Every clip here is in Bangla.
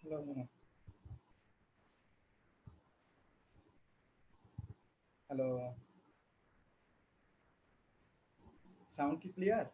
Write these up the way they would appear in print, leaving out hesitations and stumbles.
Hello, hello. সাউন্ড কি ক্লিয়ার?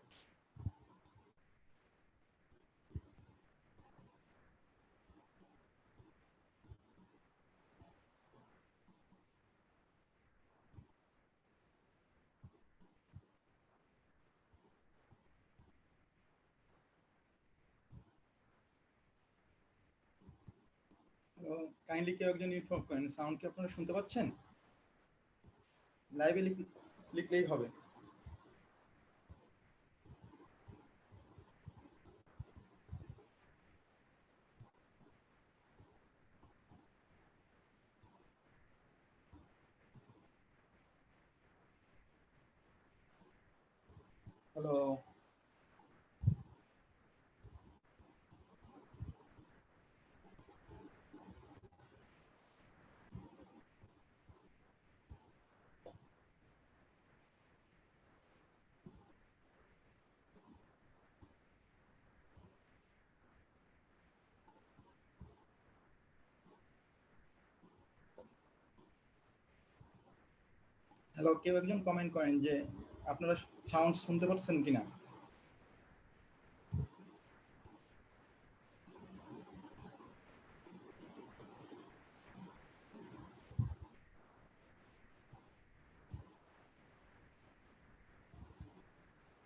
হ্যালো, কাইন্ডলি কেউ একজন ইনফর্ম করেন সাউন্ড কি আপনারা শুনতে পাচ্ছেন? লাইভে লিখলেই হবে। হ্যালো, হ্যালো, কেউ একজন কমেন্ট করেন যে আপনারা সাউন্ড শুনতে পাচ্ছেন কিনা?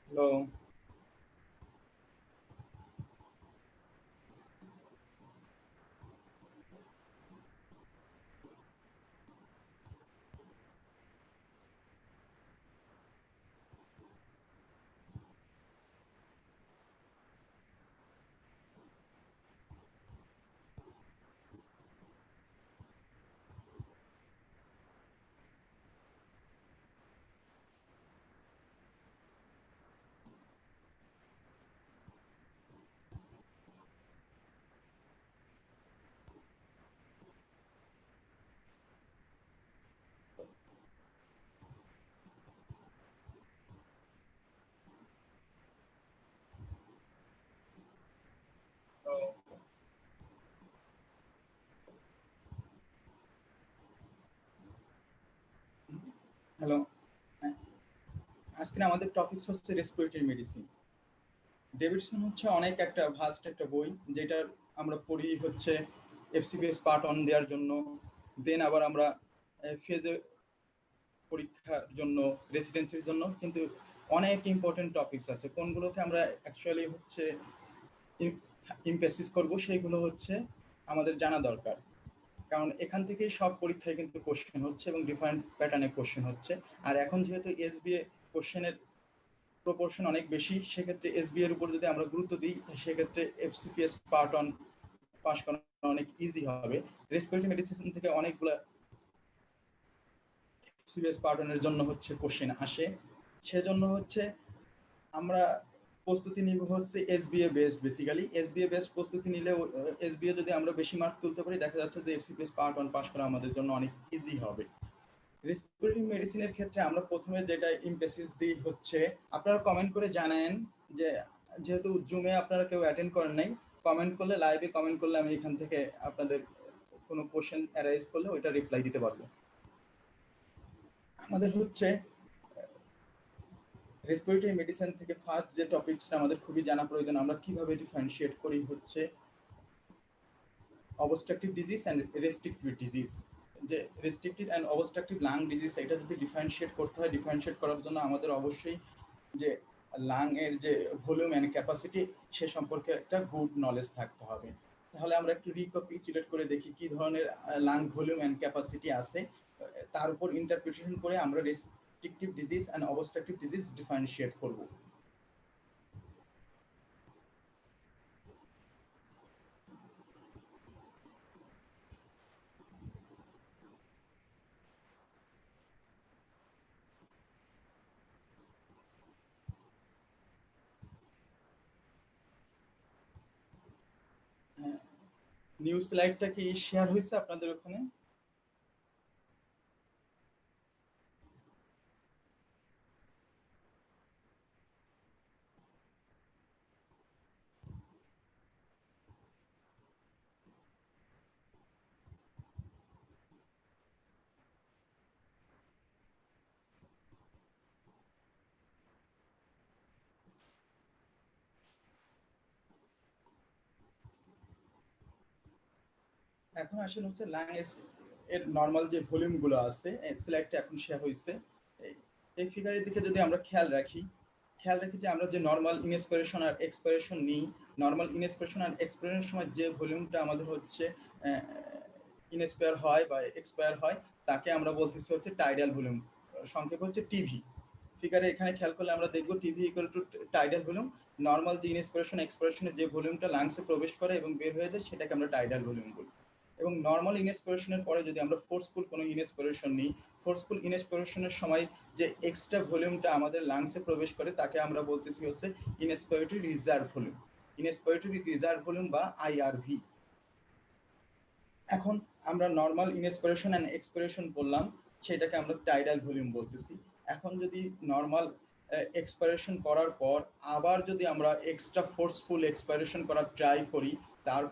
Hello, hello, hello. আজকে আমাদের টপিকস হচ্ছে রেসপিরেটরি মেডিসিন। ডেভিডসন হচ্ছে অনেক একটা ভাস্ট একটা বই, যেটার আমরা পড়ি হচ্ছে এফসিপিএস পার্ট অন দেওয়ার জন্য। দেন আবার আমরা ফেজে পরীক্ষার জন্য, রেসিডেন্সির জন্য, কিন্তু অনেক ইম্পর্টেন্ট টপিকস আছে কোনগুলোকে আমরা অ্যাকচুয়ালি হচ্ছে ইমপেসিস করব, সেইগুলো হচ্ছে আমাদের জানা দরকার। কারণ এখান থেকেই সব পরীক্ষায় কিন্তু কোশ্চেন হচ্ছে এবং ডিফারেন্ট প্যাটার্নে কোশ্চেন হচ্ছে। আর এখন যেহেতু এসবিএ কোশ্চেনের প্রপোর্শন অনেক বেশি, সেক্ষেত্রে এসবিএ এর উপর যদি আমরা গুরুত্ব দিই, সেক্ষেত্রে এফসিপিএস পার্ট অন পাস করা অনেক ইজি হবে। রেসপিরেটরি মেডিসিন থেকে অনেকগুলো এফসিপিএস পার্ট অনের জন্য হচ্ছে কোশ্চেন আসে। সেজন্য হচ্ছে আমরা প্রস্তুতি নিব হচ্ছে SBA based. Basically SBA based প্রস্তুতি নিলে এসবিএ যদি আমরা বেশি মার্ক তুলতে পারি, দেখা যাচ্ছে যে এফসিপিএস পার্ট ওয়ান পাস করা আমাদের জন্য অনেক ইজি হবে। রেসপিরেটরি মেডিসিনের ক্ষেত্রে আমরা প্রথমে যেটা ইমপেসিস দিই হচ্ছে, আপনারা কমেন্ট করে জানেন যে, যেহেতু জুমে আপনারা কেউ অ্যাটেন্ড করেন নাই, কমেন্ট করলে, লাইভে কমেন্ট করলে আমি এখান থেকে আপনাদের কোনো কোশ্চেন অ্যারাইজ করলে ওইটা রিপ্লাই দিতে পারবো। আমাদের হচ্ছে রেসপিরেটরি মেডিসিন থেকে ফার্স্ট যে টপিকসটা আমাদের খুবই জানা প্রয়োজন, আমরা কিভাবে ডিফারেন্সিয়েট করি হচ্ছে obstructive disease and restrictive disease. যে restricted and obstructive lung disease, এটা যদি ডিফারেন্সিয়েট করতে হয়, ডিফারেন্সিয়েট করার জন্য আমাদের অবশ্যই যে লাং এর যে ভলিউম অ্যান্ড ক্যাপাসিটি, সে সম্পর্কে একটা গুড নলেজ থাকতে হবে। তাহলে আমরা একটু রিক্যাপিচুলেট করে দেখি কি ধরনের লাং ভলিউম অ্যান্ড ক্যাপাসিটি আছে, তার উপর ইন্টারপ্রিটেশন করে আমরা restrictive disease and obstructive disease differentiate করব। নিউজ স্লাইডটা কি শেয়ার হয়েছে আপনাদের ওখানে? এখন আসেন হচ্ছে লাং এর নর্মাল যে ভলিউমগুলো আছে স্লাইডটা এখন শেয়ার হয়েছে। এই ফিগারের দিকে যদি আমরা খেয়াল রাখি যে আমরা যে নর্মাল ইনস্পিরেশন আর এক্সপিরেশন নিই, নর্মাল ইনস্পিরেশন আর এক্সপিরেশনের সময় যে ভলিউমটা আমাদের হচ্ছে ইনস্পায়ার হয় বা এক্সপায়ার হয় তাকে আমরা বলতেছি হচ্ছে টাইডাল ভলিউম, সংক্ষেপে হচ্ছে টিভি। ফিগারে এখানে খেয়াল করলে আমরা দেখব TV equal to tidal volume. Normal যে ইনস্পিরেশন এক্সপিরেশনে যে ভলিউমটা লাংসে প্রবেশ করে এবং বের হয়ে যায় সেটাকে আমরা টাইডাল ভলিউম বলি। এবং নর্মাল ইনস্পিরেশনের পরে যদি আমরা ফোর্সফুল কোনো ইনস্পিরেশন নিই, ফোর্সফুল ইনস্পিরেশনের সময় যে এক্সট্রা ভলিউমটা আমাদের লাংসে প্রবেশ করে তাকে আমরা বলতেছি হচ্ছে inspiratory reserve volume, ইনস্পিরেটরি reserve volume বা আইআরভি। এখন আমরা নর্মাল ইনস্পিরেশন অ্যান্ড এক্সপিরেশন বললাম, সেটাকে আমরা টাইডাল ভলিউম বলতেছি। এখন যদি নর্মাল এক্সপিরেশন করার পর আবার যদি আমরা এক্সট্রা ফোর্সফুল এক্সপিরেশন করার ট্রাই করি, তার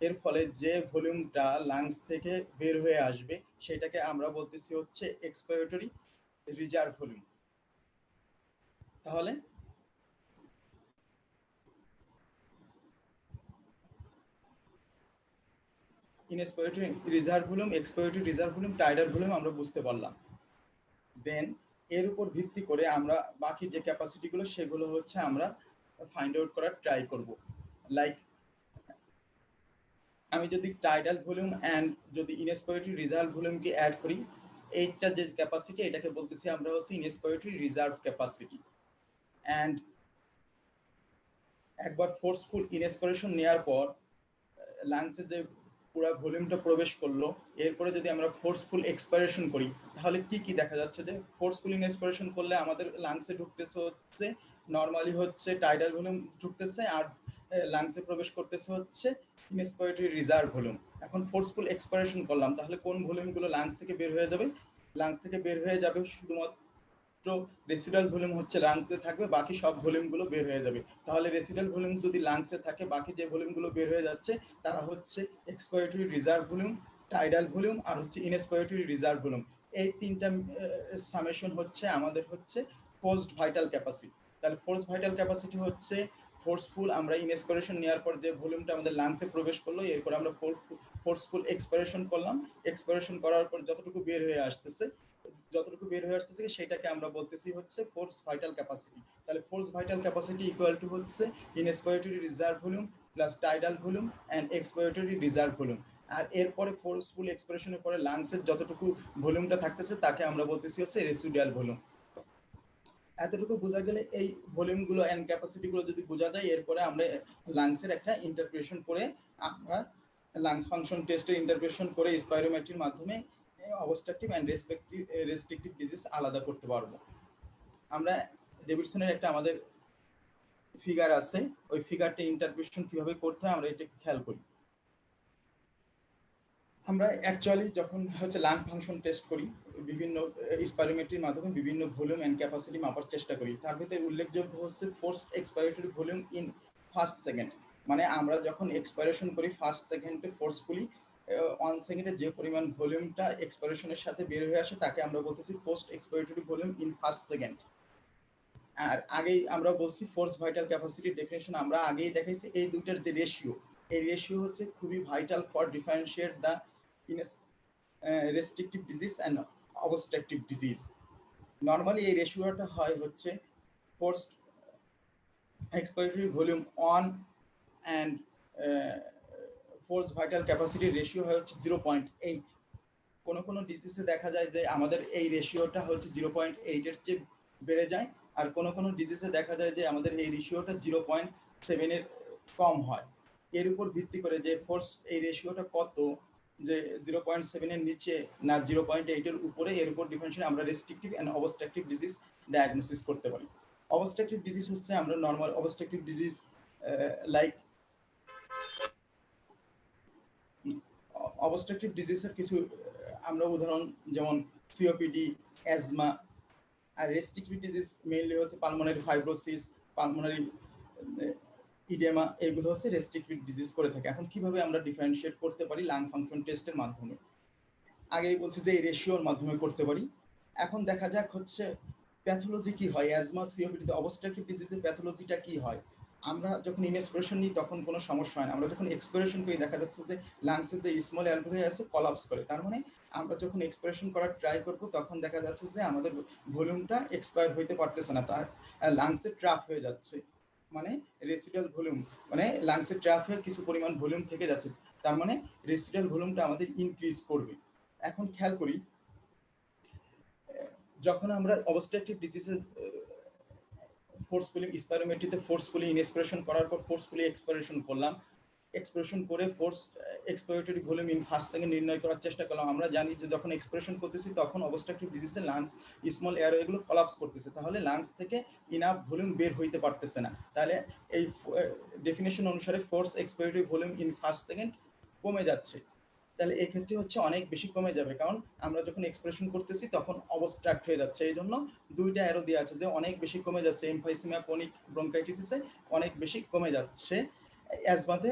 এর ফলে যে ভলিউমটা লাংস থেকে বের হয়ে আসবে সেটাকে আমরা বলতেছি হচ্ছে এক্সপিরেটরি রিজার্ভ ভলিউম। তাহলে inspiratory reserve volume, expiratory reserve volume, tidal volume আমরা বুঝতে পারলাম। দেন এর উপর ভিত্তি করে আমরা বাকি যে ক্যাপাসিটিগুলো সেগুলো হচ্ছে আমরা ফাইন্ড আউট করার ট্রাই করব। লাইক আমি যদি টাইডাল ভলিউম অ্যান্ড যদি ইনস্পিরেটরি রিজার্ভ ভলিউমকে অ্যাড করি, এইটা যে ক্যাপাসিটি এটাকে বলতেছি আমরা হচ্ছে ইনস্পিরেটরি রিজার্ভ ক্যাপাসিটি। অ্যান্ড একবার ফোর্সফুল ইনস্পিরেশন নেওয়ার পর লাংসে যে পুরো ভলিউমটা প্রবেশ করলো, এরপরে যদি আমরা ফোর্সফুল এক্সপাইরেশন করি তাহলে কি কি দেখা যাচ্ছে যে ফোর্সফুল ইনস্পিরেশন করলে আমাদের লাংসে ঢুকতেছে হচ্ছে নর্মালি হচ্ছে টাইডাল ভলিউম ঢুকতেছে, আর লাংসে প্রবেশ করতেছে হচ্ছে ইনস্পিরেটরি রিজার্ভ ভলিউম। এখন ফোর্সফুল এক্সপাইরেশন করলাম তাহলে কোন ভলিউমগুলো লাংস থেকে বের হয়ে যাবে? লাংস থেকে বের হয়ে যাবে শুধুমাত্র রেসিডুয়াল ভলিউম হচ্ছে লাংসে থাকবে, বাকি সব ভলিউমগুলো বের হয়ে যাবে। তাহলে রেসিডুয়াল ভলিউম যদি লাংসে থাকে, বাকি যে ভলিউমগুলো বের হয়ে যাচ্ছে তারা হচ্ছে expiratory reserve volume, tidal volume আর হচ্ছে ইনস্পিরেটরি রিজার্ভ ভলিউম। এই তিনটা সামেশন হচ্ছে আমাদের হচ্ছে ফোর্সড ভাইটাল ক্যাপাসিটি। তাহলে ফোর্স ভাইটাল ক্যাপাসিটি হচ্ছে ফোর্সফুল আমরা ইনস্পিরেশন নেওয়ার পর যে ভলিউমটা আমাদের লাংসে প্রবেশ করলো, এরপর আমরা ফোর্সফুল এক্সপিরেশন করলাম, এক্সপিরেশন করার পর যতটুকু বের হয়ে আসতেছে সেটাকে আমরা বলতেছি হচ্ছে ফোর্স ভাইটাল ক্যাপাসিটি। তাহলে force vital capacity equal to হচ্ছে inspiratory reserve volume plus tidal volume and expiratory reserve volume. আর এরপরে ফোর্সফুল এক্সপিরেশনের পরে লাংসের যতটুকু ভলিউমটা থাকতেছে তাকে আমরা বলতেছি হচ্ছে রেসিডুয়াল ভলিউম। এতটুকু বোঝা গেলে এই ভলিউমগুলো অ্যান্ড ক্যাপাসিটিগুলো যদি বোঝা যায়, এরপরে আমরা লাংসের একটা ইন্টারপ্রিটেশন করে আমরা লাংস ফাংশন টেস্টের ইন্টারপ্রিটেশন করে স্পাইরোমেট্রির মাধ্যমে অবস্ট্রাকটিভ অ্যান্ড রেস্ট্রিকটিভ ডিজিজ আলাদা করতে পারবো। আমরা ডেভিডসনের একটা আমাদের ফিগার আছে, ওই ফিগারটা ইন্টারপ্রিটেশন কিভাবে করতে হয় আমরা এটা খেয়াল করি। আমরা অ্যাকচুয়ালি যখন হচ্ছে লাং ফাংশন টেস্ট করি বিভিন্ন স্পাইরোমেট্রির মাধ্যমে বিভিন্ন ভলিউম অ্যান্ড ক্যাপাসিটি মাপার চেষ্টা করি, তার ভিতরে উল্লেখযোগ্য হচ্ছে forced expiratory volume in first second. মানে আমরা যখন এক্সপাইরেশন করি ফার্স্ট সেকেন্ডে ফোর্সফুলি 1 সেকেন্ডে যে পরিমাণ ভলিউমটা এক্সপাইরেশনের সাথে বের হয়ে আসে তাকে আমরা বলতেছি post expiratory volume in first second. আর আগেই আমরা বলছি ফোর্স ভাইটাল ক্যাপাসিটির ডেফিনেশন আমরা আগেই দেখাইছি, এই দুইটার যে রেশিও, এই রেশিও হচ্ছে খুবই vital for differentiate the restrictive disease and obstructive disease. Normally এই রেশিওটা হয় হচ্ছে forced expiratory volume 1 and force vital ক্যাপাসিটির রেশিও হয় হচ্ছে 0.8। কোনো কোনো ডিজিজে দেখা যায় যে আমাদের এই রেশিওটা হচ্ছে 0.8 এর চেয়ে বেড়ে যায়, আর কোনো কোনো ডিজিজে দেখা যায় যে আমাদের এই রেশিওটা 0.7 এর কম হয়। এর উপর ভিত্তি করে যে ফোর্স এই রেশিওটা কত, যে 0.7 এর নিচে না 0.8 এর উপরে, এর উপর ডিফারেন্সিয়েট আমরা restrictive and obstructive disease diagnosis করতে পারি। অবস্ট্রাকটিভ ডিজিজ হচ্ছে আমরা normal obstructive disease like obstructive ডিজিজের কিছু আমরা উদাহরণ যেমন সিওপিডি, অ্যাজমা। আর রেস্ট্রিকটিভ ডিজিজ মেইনলি হচ্ছে পালমোনারি ফাইব্রোসিস, পালমোনারি ইডেমা, এগুলো হচ্ছে রেস্ট্রিকটিভ ডিজিজ করে থাকে। এখন কিভাবে আমরা ডিফারেন্সিয়েট করতে পারি লাং ফাংশন টেস্টের মাধ্যমে, আগেই বলছি যে এই রেশিওর মাধ্যমে করতে পারি। এখন দেখা যাক হচ্ছে প্যাথোলজি কি হয় অ্যাজমা সিওপিডিতে, অবস্ট্রাকটিভ ডিজিজের প্যাথোলজিটা কি হয়। আমরা যখন ইনস্পিরেশন নিই তখন কোনো সমস্যা হয় না, আমরা যখন এক্সপিরেশন করি দেখা যাচ্ছে যে লাংসের যে স্মল অ্যালভিওলাই আছে কলাপস করে, তার মানে আমরা যখন এক্সপিরেশন করার ট্রাই করব তখন দেখা যাচ্ছে যে আমাদের ভলিউমটা এক্সপায়ার হইতে পারতেছে না, তার লাংসে ট্র্যাপ হয়ে যাচ্ছে, মানে রেসিডুয়াল ভলিউম, মানে লাংসে ট্র্যাপ হয়ে কিছু পরিমাণ ভলিউম থেকে যাচ্ছে, তার মানে রেসিডুয়াল ভলিউমটা আমাদের ইনক্রিজ করবে। এখন খেয়াল করি যখন আমরা অবস্ট্রাকটিভ ডিজিজের ফোর্সফুলি স্পাইরোমেট্রিতে ফোর্সফুলি ইনস্পিরেশন করার পর ফোর্সফুলি এক্সপিরেশন করলাম, এক্সপ্রেশন করে force expiratory volume in first second নির্ণয় করার চেষ্টা করলাম। আমরা জানি যে যখন এক্সপ্রেশন করতেছি তখন অবস্ট্রাকটিভ ডিজিজে লাংস স্মল এয়ার এগুলো কলাপস করতেছে, তাহলে লাংস থেকে ইনাফ ভলিউম বের হইতে পারতেছে না, তাহলে এই ডেফিনেশন অনুসারে force expiratory volume in first second কমে যাচ্ছে, তাহলে এক্ষেত্রে হচ্ছে অনেক বেশি কমে যাবে, কারণ আমরা যখন এক্সপ্রেশন করতেছি তখন অবস্ট্রাক্ট হয়ে যাচ্ছে, এই জন্য দুইটা অ্যারো দেওয়া আছে যে অনেক বেশি কমে যাচ্ছে, এমফাইসিমিয়া ক্রনিক ব্রঙ্কাইটিসে অনেক বেশি কমে যাচ্ছে, অ্যাজমাতে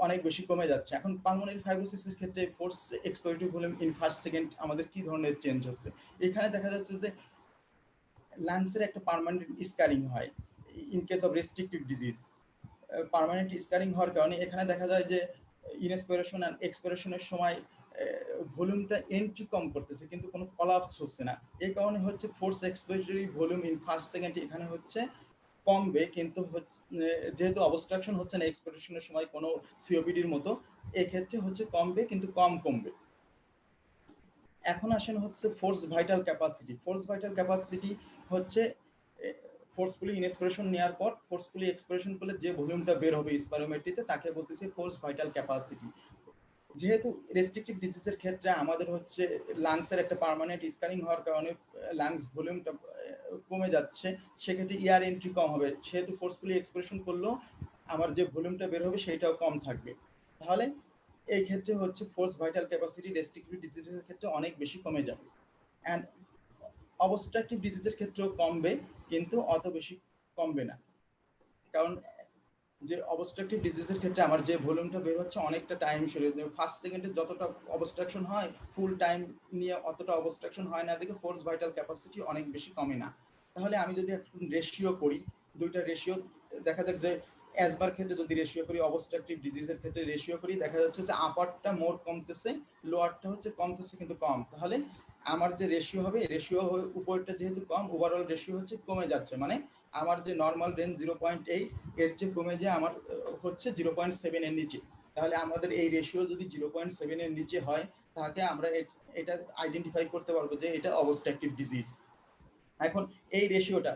অনেক বেশি কমে যাচ্ছে। এখন পালমোনারি ফাইব্রোসিসের ক্ষেত্রে force expiratory volume in first second আমাদের কি ধরনের চেঞ্জ হচ্ছে, এখানে দেখা যাচ্ছে যে লাংসের একটা পার্মানেন্ট স্কারিং হয় in case of restrictive disease, permanent scarring হওয়ার কারণে এখানে দেখা যায় যে ইনস্পিরেশন অ্যান্ড এক্সপিরেশনের সময় ভলিউমটা এন্ট্রি কম করতেছে কিন্তু কোনো কলাপস হচ্ছে না, এই কারণে হচ্ছে force expiratory volume in first second এখানে হচ্ছে কমবে, কিন্তু যেহেতু অবস্ট্রাকশন হচ্ছে না এক্সপিরেশনের সময় কোনো সিওপিডির মতো, এক্ষেত্রে হচ্ছে কমবে কিন্তু কম কমবে। এখন আসেন হচ্ছে force vital capacity. Force vital capacity হচ্ছে ফোর্সফুলি ইনস্পিরেশন নেওয়ার পর ফোর্সফুলি এক্সপিরেশন করলে যে ভলিউমটা বের হবে স্পাইরোমেট্রিতে তাকে বলতেছে ফোর্স ভাইটাল ক্যাপাসিটি। যেহেতু রেস্ট্রিকটিভ ডিজিজের ক্ষেত্রে আমাদের হচ্ছে লাংসের একটা পার্মানেন্ট স্কারিং হওয়ার কারণে লাংস ভলিউমটা কমে যাচ্ছে, সেক্ষেত্রে ইয়ার এন্ট্রি কম হবে, সেহেতু ফোর্সফুলি এক্সপ্রেশন করলেও আমার যে ভলিউমটা বের হবে সেইটাও কম থাকবে, তাহলে এই ক্ষেত্রে হচ্ছে ফোর্স ভাইটাল ক্যাপাসিটি রেস্ট্রিকটিভ ডিজিজের ক্ষেত্রে অনেক বেশি কমে যাবে, অ্যান্ড অবস্ট্রাকটিভ ডিজিজের ক্ষেত্রেও কমবে কিন্তু অত বেশি কমবে না, কারণ যে অবস্ট্রাকটিভ ডিজিজের ক্ষেত্রে আমার যে ভলিউমটা বের হচ্ছে অনেকটা টাইম শেলে, ফার্স্ট সেকেন্ডে যতটা অবস্ট্রাকশন হয় ফুল টাইম নিয়ে অতটা অবস্ট্রাকশন হয় না, দেখে ফোর্স ভাইটাল ক্যাপাসিটি অনেক বেশি কমে না। তাহলে আমি যদি এখন রেশিও করি, দুইটা রেশিও দেখা যাক যে অ্যাজমার ক্ষেত্রে যদি রেশিও করি অবস্ট্রাকটিভ ডিজিজের ক্ষেত্রে রেশিও করি, দেখা যাচ্ছে যে আপারটা মোর কমতেছে, লোয়ারটা হচ্ছে কমতেছে কিন্তু কম, তাহলে আমার যে রেশিও হবে রেশিও উপরটা যেহেতু কম ওভারঅল রেশিও হচ্ছে কমে যাচ্ছে, মানে আমার যে নর্মাল রেঞ্জ 0.8 এর চেয়ে কমে যে আমার হচ্ছে 0.7 এর নিচে, তাহলে আমাদের এই রেশিও যদি 0.7 এর নিচে হয় তাহলে আমরা এটা আইডেন্টিফাই করতে পারবো যে এটা অবস্ট্রাকটিভ ডিজিজ। এখন এই রেশিওটা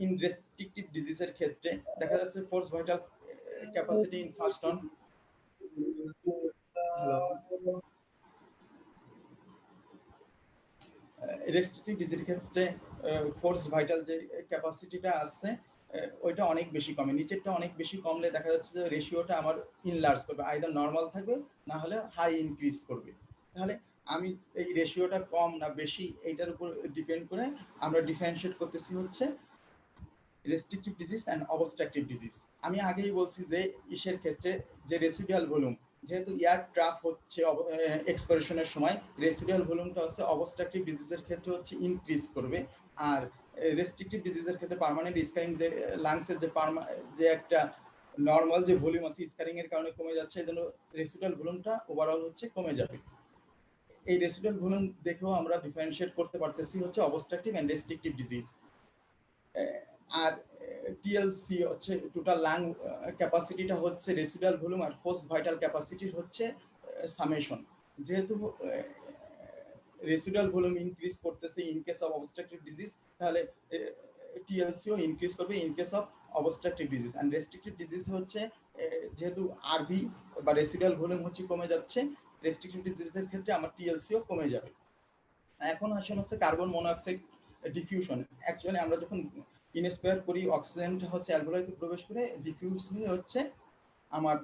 ইন রেস্ট্রিকটিভ ডিজিজের ক্ষেত্রে দেখা যাচ্ছে force vital capacity in first on, hello, restrictive ডিজিজের ক্ষেত্রে ফোর্স ভাইটাল যে ক্যাপাসিটিটা আছে ওইটা অনেক বেশি কমে, নিচেরটা অনেক বেশি কমলে দেখা যাচ্ছে যে রেশিওটা আমার ইনলার্জ করবে, আইদার নর্মাল থাকবে না হলে হাই ইনক্রিজ করবে, তাহলে আমি এই রেশিওটা কম না বেশি এইটার উপর ডিপেন্ড করে আমরা ডিফারেন্সিয়েট করতেছি হচ্ছে restrictive disease and obstructive disease. আমি আগেই বলছি যে ইসের ক্ষেত্রে যে রেসিডুয়াল ভলিউম, যেহেতু এয়ার ট্রাপ হচ্ছে এক্সপিরেশনের সময় রেসিডুয়াল ভলিউমটা হচ্ছে অবস্ট্রাকটিভ ডিজিজের ক্ষেত্রে হচ্ছে ইনক্রিজ করবে, আর রেস্ট্রিকটিভ ডিজিজের ক্ষেত্রে পার্মানেন্ট স্কারিং যে লাংসের যে একটা নর্মাল যে ভলিউম আছে স্কারিং এর কারণে কমে যাচ্ছে, এই জন্য রেসিডুয়াল ভলিউমটা ওভারঅল হচ্ছে কমে যাবে। এই রেসিডুয়াল ভলিউম দেখেও আমরা ডিফারেন্সিয়েট করতে পারতেছি হচ্ছে অবস্ট্রাকটিভ অ্যান্ড রেস্ট্রিকটিভ ডিজিজ। আর টিএলসি হচ্ছে টোটাল লাং ক্যাপাসিটিটা হচ্ছে রেসিডুয়াল ভলিউম, আর পোস্ট ভাইটাল ক্যাপাসিটি হচ্ছে সামেশন, যেহেতু রেসিডুয়াল ভলিউম ইনক্রিজ করতেছে in case of obstructive disease, তাহলে টিএলসিও ইনক্রিজ করবে in case of obstructive disease, and restrictive disease হচ্ছে যেহেতু আরভি বা রেসিডুয়াল ভলিউম হচ্ছে কমে যাচ্ছে, রেস্ট্রিকটিভ ডিজিজের ক্ষেত্রে আমার টিএলসিও কমে যাবে। এখন আসেন হচ্ছে কার্বন মনোঅক্সাইড ডিফিউশন। অ্যাকচুয়ালি আমরা যখন ইনস্পায়ার করি অক্সিজেনটা হচ্ছে অ্যালভোলাইতে প্রবেশ করে ডিফিউজ হয়ে হচ্ছে আমার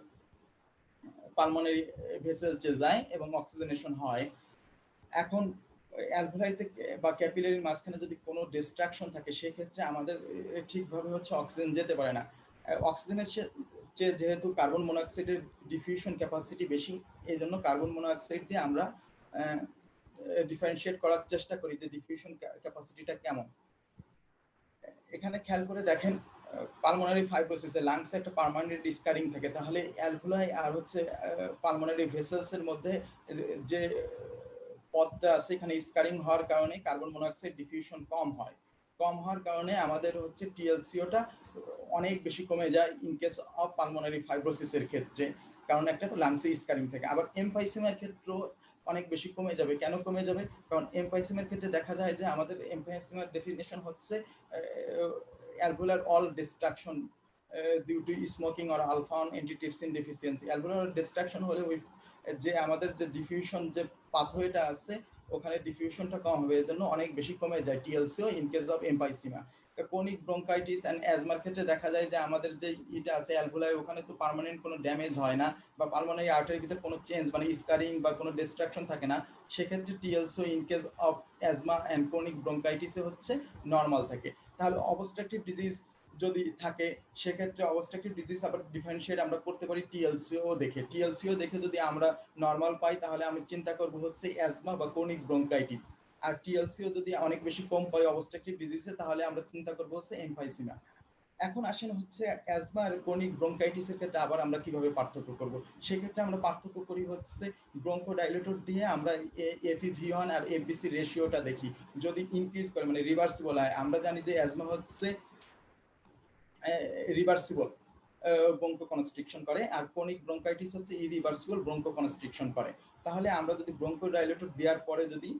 পালমোনারি ভেসেল যে যায় এবং অক্সিজেনেশন হয়। এখন অ্যালভোলাইতে বা ক্যাপিলারির মাঝখানে যদি কোনো ডিস্ট্রাকশন থাকে সেক্ষেত্রে আমাদের ঠিকভাবে হচ্ছে অক্সিজেন যেতে পারে না, অক্সিজেনের চেয়ে যেহেতু কার্বন মনোঅক্সাইডের ডিফিউশন ক্যাপাসিটি বেশি, এই জন্য কার্বন মনোঅক্সাইড দিয়ে আমরা ডিফারেন্সিয়েট করার চেষ্টা করি যে ডিফিউশন ক্যাপাসিটিটা কেমন। এখানে খেয়াল করে দেখেন পালমোনারি ফাইব্রোসিসে লাংসে একটা পার্মানেন্ট স্কারিং থাকে, তাহলে অ্যালভুলাই আর হচ্ছে পালমোনারি ভেসেলসের মধ্যে যে পথটা আছে এখানে স্কারিং হওয়ার কারণে কার্বন মনোক্সাইড ডিফিউশন কম হওয়ার কারণে আমাদের হচ্ছে টিএলসিওটা অনেক বেশি কমে যায় ইন কেস অফ পালমোনারি ফাইব্রোসিসের ক্ষেত্রে, কারণ একটা লাংসে স্কারিং থাকে। আবার এমফাইসিমার ক্ষেত্রেও অনেক বেশি কমে যাবে। কেন কমে যাবে? কারণ এমফাইসিমার ক্ষেত্রে দেখা যায় যে আমাদের এমফাইসিমার ডেফিনেশন হচ্ছে alveolar all destruction due to smoking or alpha-1 antitrypsin deficiency। alveolar destruction হলে ওই যে আমাদের যে ডিফিউশন যে পাথওয়েটা আছে ওখানে ডিফিউশনটা কম হবে, এর জন্য অনেক বেশি কমে যায় TLCO in case of emphysema. Chronic bronchitis and অ্যাজমার ক্ষেত্রে দেখা যায় যে আমাদের যে ইটা আছে অ্যালভোলাই ওখানে তো পার্মানেন্ট কোনো ড্যামেজ হয় না বা পালমোনারি আর্টারির ভিতরে কোনো চেঞ্জ মানে স্কারিং বা কোনো ডিস্ট্রাকশন থাকে না, সেক্ষেত্রে TLCO in case of asthma and chronic ব্রঙ্কাইটিসে হচ্ছে নর্মাল থাকে। তাহলে অবস্ট্রাকটিভ ডিজিজ যদি থাকে সেক্ষেত্রে অবস্ট্রাকটিভ ডিজিজ আবার ডিফারেন্সিয়েট আমরা করতে পারি টিএলসিও দেখে যদি আমরা নর্মাল পাই তাহলে আমি চিন্তা করব হচ্ছে অ্যাজমা বা ক্রনিক ব্রঙ্কাইটিস। আর টিএলসিও যদি অনেক বেশি কম পাই অবস্ট্রাকটিভ ডিজিজে তাহলে আমরা চিন্তা করব হচ্ছে এমফাইসিমা। এখন আসেন হচ্ছে অ্যাজমা আর ক্রনিক ব্রঙ্কাইটিসের ক্ষেত্রে আবার আমরা কিভাবে পার্থক্য করব। সেক্ষেত্রে আমরা পার্থক্য করি হচ্ছে ব্রঙ্কোডাইলেটর দিয়ে আমরা এপিভি1 আর এফবিসি রেশিওটা দেখি, যদি ইনক্রিজ করে মানে রিভার্সিবল হয়। আমরা জানি যে অ্যাজমা হচ্ছে রিভার্সিবল ব্রঙ্কো কনস্ট্রিকশন করে আর ক্রনিক ব্রঙ্কাইটিস হচ্ছে ইরিভার্সিবল ব্রঙ্কো কনস্ট্রিকশন করে। তাহলে আমরা যদি ব্রঙ্কোডাইলেটর দেওয়ার পরে যদি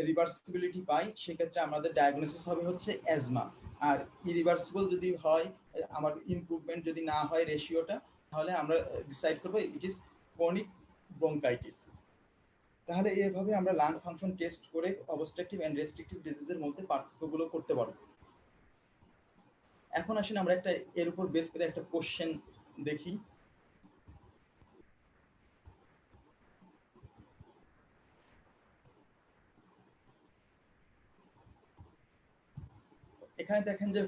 রিভার্সিবিলিটি পাই সেক্ষেত্রে আমাদের ডায়াগনোসিস হবে হচ্ছে অ্যাজমা। আর ইরিভার্সিবল যদি হয় আমার ইমপ্রুভমেন্ট যদি না হয় রেশিওটা তাহলে আমরা ডিসাইড করবো ইট ইজ ক্রনিক ব্রঙ্কাইটিস। তাহলে এইভাবে আমরা লাং ফাংশন টেস্ট করে অবস্ট্রাকটিভ এন্ড রেস্ট্রিকটিভ ডিজিজের মধ্যে পার্থক্যগুলো করতে পারবো। এখন আসেন আমরা একটা এর উপর বেস করে একটা কোশ্চেন দেখি। এখানে দেখেন যে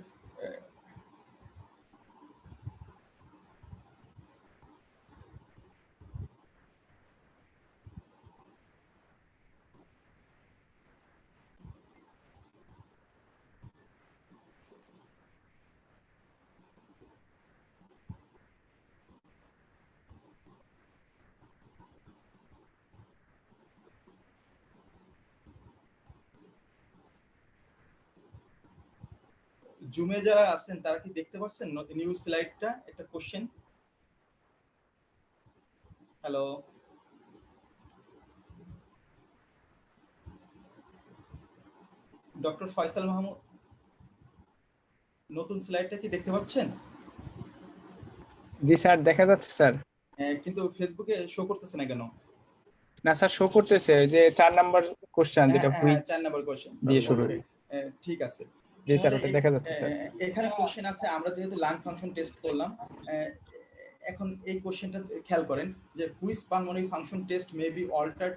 জুমে যারা আছেন তারা কি দেখতে পাচ্ছেন নিউ স্লাইডটা? একটা question. Hello doctor Faisal Mahmud, নতুন স্লাইডটা কি দেখতে পাচ্ছেন? জি স্যার, দেখা যাচ্ছে স্যার। কিন্তু ফেসবুকে শো করতেছে না কেন? না স্যার, শো করতেছে ওই যে 4 নাম্বার কোশ্চেন যেটা হুইচ 4 নাম্বার কোশ্চেন দিয়ে শুরু। ঠিক আছে। জি স্যার, ওটা দেখা যাচ্ছে স্যার। এখানে কোশ্চেন আছে, আমরা যেহেতু লাং ফাংশন টেস্ট করলাম এখন এই কোশ্চেনটা খেয়াল করেন যে which pulmonary function test may be altered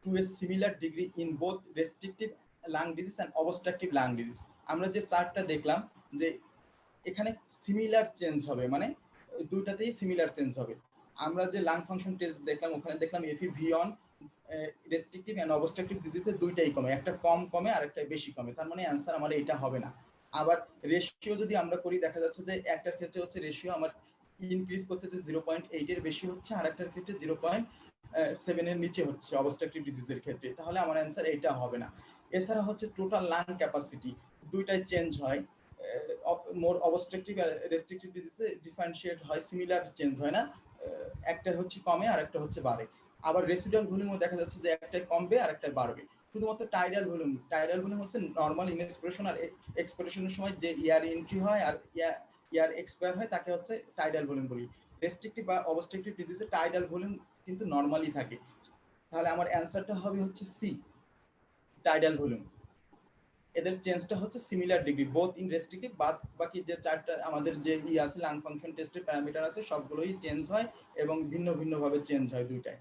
to a similar degree in both restrictive lung disease and obstructive lung disease. আমরা যে চার্টটা দেখলাম যে এখানে সিমিলার চেঞ্জ হবে, মানে দুইটাতেই সিমিলার চেঞ্জ হবে। আমরা যে লাং ফাংশন টেস্ট দেখলাম ওখানে দেখলাম এপিভি1 রেস্ট্রিকটিভ এন্ড অবস্ট্রাকটিভ ডিজিজে দুইটাই কমে, একটা কম কমে আর একটা বেশি কমে, তার মানে অ্যান্সার আমার এটা হবে না। আবার রেশিও যদি আমরা করি দেখা যাচ্ছে যে একটার ক্ষেত্রে হচ্ছে রেশিও আমার ইনক্রিজ করতেছে 0.8 এর বেশি হচ্ছে আর একটার ক্ষেত্রে 0.7 এর নিচে হচ্ছে অবস্ট্রাকটিভ ডিজিজের ক্ষেত্রে, তাহলে আমার অ্যান্সার এটা হবে না। এছাড়া হচ্ছে টোটাল লাং ক্যাপাসিটি দুইটাই চেঞ্জ হয়, মোর অবস্ট্রাকটিভ আর রেস্ট্রিকটিভ ডিজিজে ডিফারেন্সিয়েট হয়, সিমিলার চেঞ্জ হয় না, একটা হচ্ছে কমে আর একটা হচ্ছে বাড়ে। আবার রেসিডুয়াল ভলিউমও দেখা যাচ্ছে যে একটা কমবে আর একটা বাড়বে। শুধুমাত্র টাইডাল ভলিউম হচ্ছে নরমাল ইনএক্সপ্রেশন আর এক্সপ্রেশনের সময় যে ইয়ার এন্ট্রি হয় আর ইয়ার এক্সপায়ার হয় তাকে হচ্ছে টাইডাল ভলিউম বলি। রেস্ট্রিকটিভ বা অবস্ট্রাকটিভ ডিজিজে টাইডাল ভলিউম কিন্তু নরমালি থাকে, তাহলে আমার অ্যান্সারটা হবে হচ্ছে সি, টাইডাল ভলিউম। এদের চেঞ্জটা হচ্ছে similar degree both in restrictive, বাকি যে চারটা আমাদের যে আছে লাং ফাংশন টেস্টের প্যারামিটার আছে সবগুলোই চেঞ্জ হয় এবং ভিন্ন ভিন্ন ভাবে চেঞ্জ হয় দুইটাই।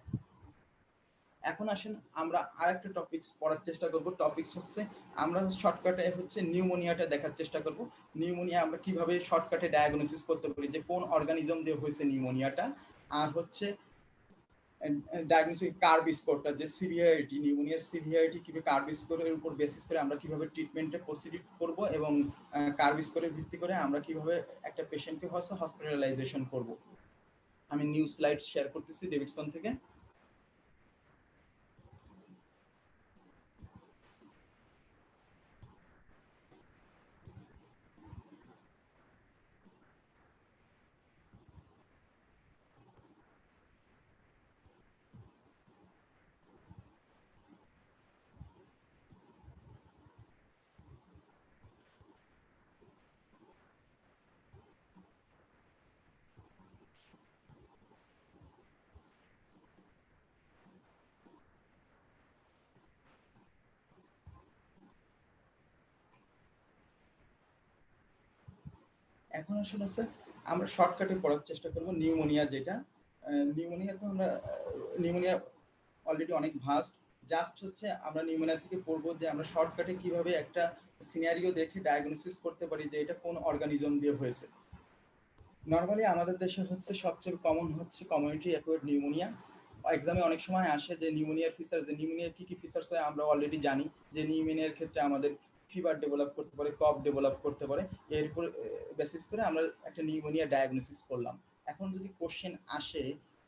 এখন আসেন আমরা আরেকটা টপিকস পড়ার চেষ্টা করব। টপিকস হচ্ছে আমরা শর্টকাটে হচ্ছে নিউমোনিয়াটা দেখার চেষ্টা করব। নিউমোনিয়া আমরা কিভাবে শর্টকাটে ডায়াগনোসিস করতে পারি যে কোন অর্গানিজম দিয়ে হয়েছে নিউমোনিয়াটা, আর হচ্ছে ডায়াগনোস্টিক কার্ভ স্কোরটা, যে সিভিয়ারিটি, নিউমোনিয়ার সিভিয়ারিটি কিভাবে কার্ভ স্কোরের উপর বেসিস করে আমরা কিভাবে ট্রিটমেন্টে প্রসিড করব, এবং কার্ভ স্কোরের ভিত্তি করে আমরা কিভাবে একটা পেশেন্টকে হসপিটালাইজেশন করব। আমি নিউ স্লাইড শেয়ার করতেছি ডেভিডসন থেকে। এখন আসলে হচ্ছে আমরা শর্টকাটে পড়ার চেষ্টা করব নিউমোনিয়া, যেটা নিউমোনিয়া তো আমরা নিউমোনিয়া অলরেডি অনেক ভাস্ট, জাস্ট হচ্ছে আমরা নিউমোনিয়া থেকে পড়বো যে আমরা শর্টকাটে কিভাবে একটা সিনারিও দেখে ডায়াগনোসিস করতে পারি যে এটা কোন অর্গানিজম দিয়ে হয়েছে। নর্মালি আমাদের দেশে হচ্ছে সবচেয়ে কমন হচ্ছে কমিউনিটি অ্যাকুয়ার্ড নিউমোনিয়া। এক্সামে অনেক সময় আসে যে নিউমোনিয়ার ফিচার, যে নিউমোনিয়ার কি কি ফিচার্স হয় আমরা অলরেডি জানি, যে নিউমোনিয়ার ক্ষেত্রে আমাদের ফিভার ডেভেলপ করতে পারে, কফ ডেভেলপ করতে পারে, এর উপর বেসিস করে আমরা একটা নিউমোনিয়া ডায়াগনোসিস করলাম। এখন যদি কোশ্চেন আসে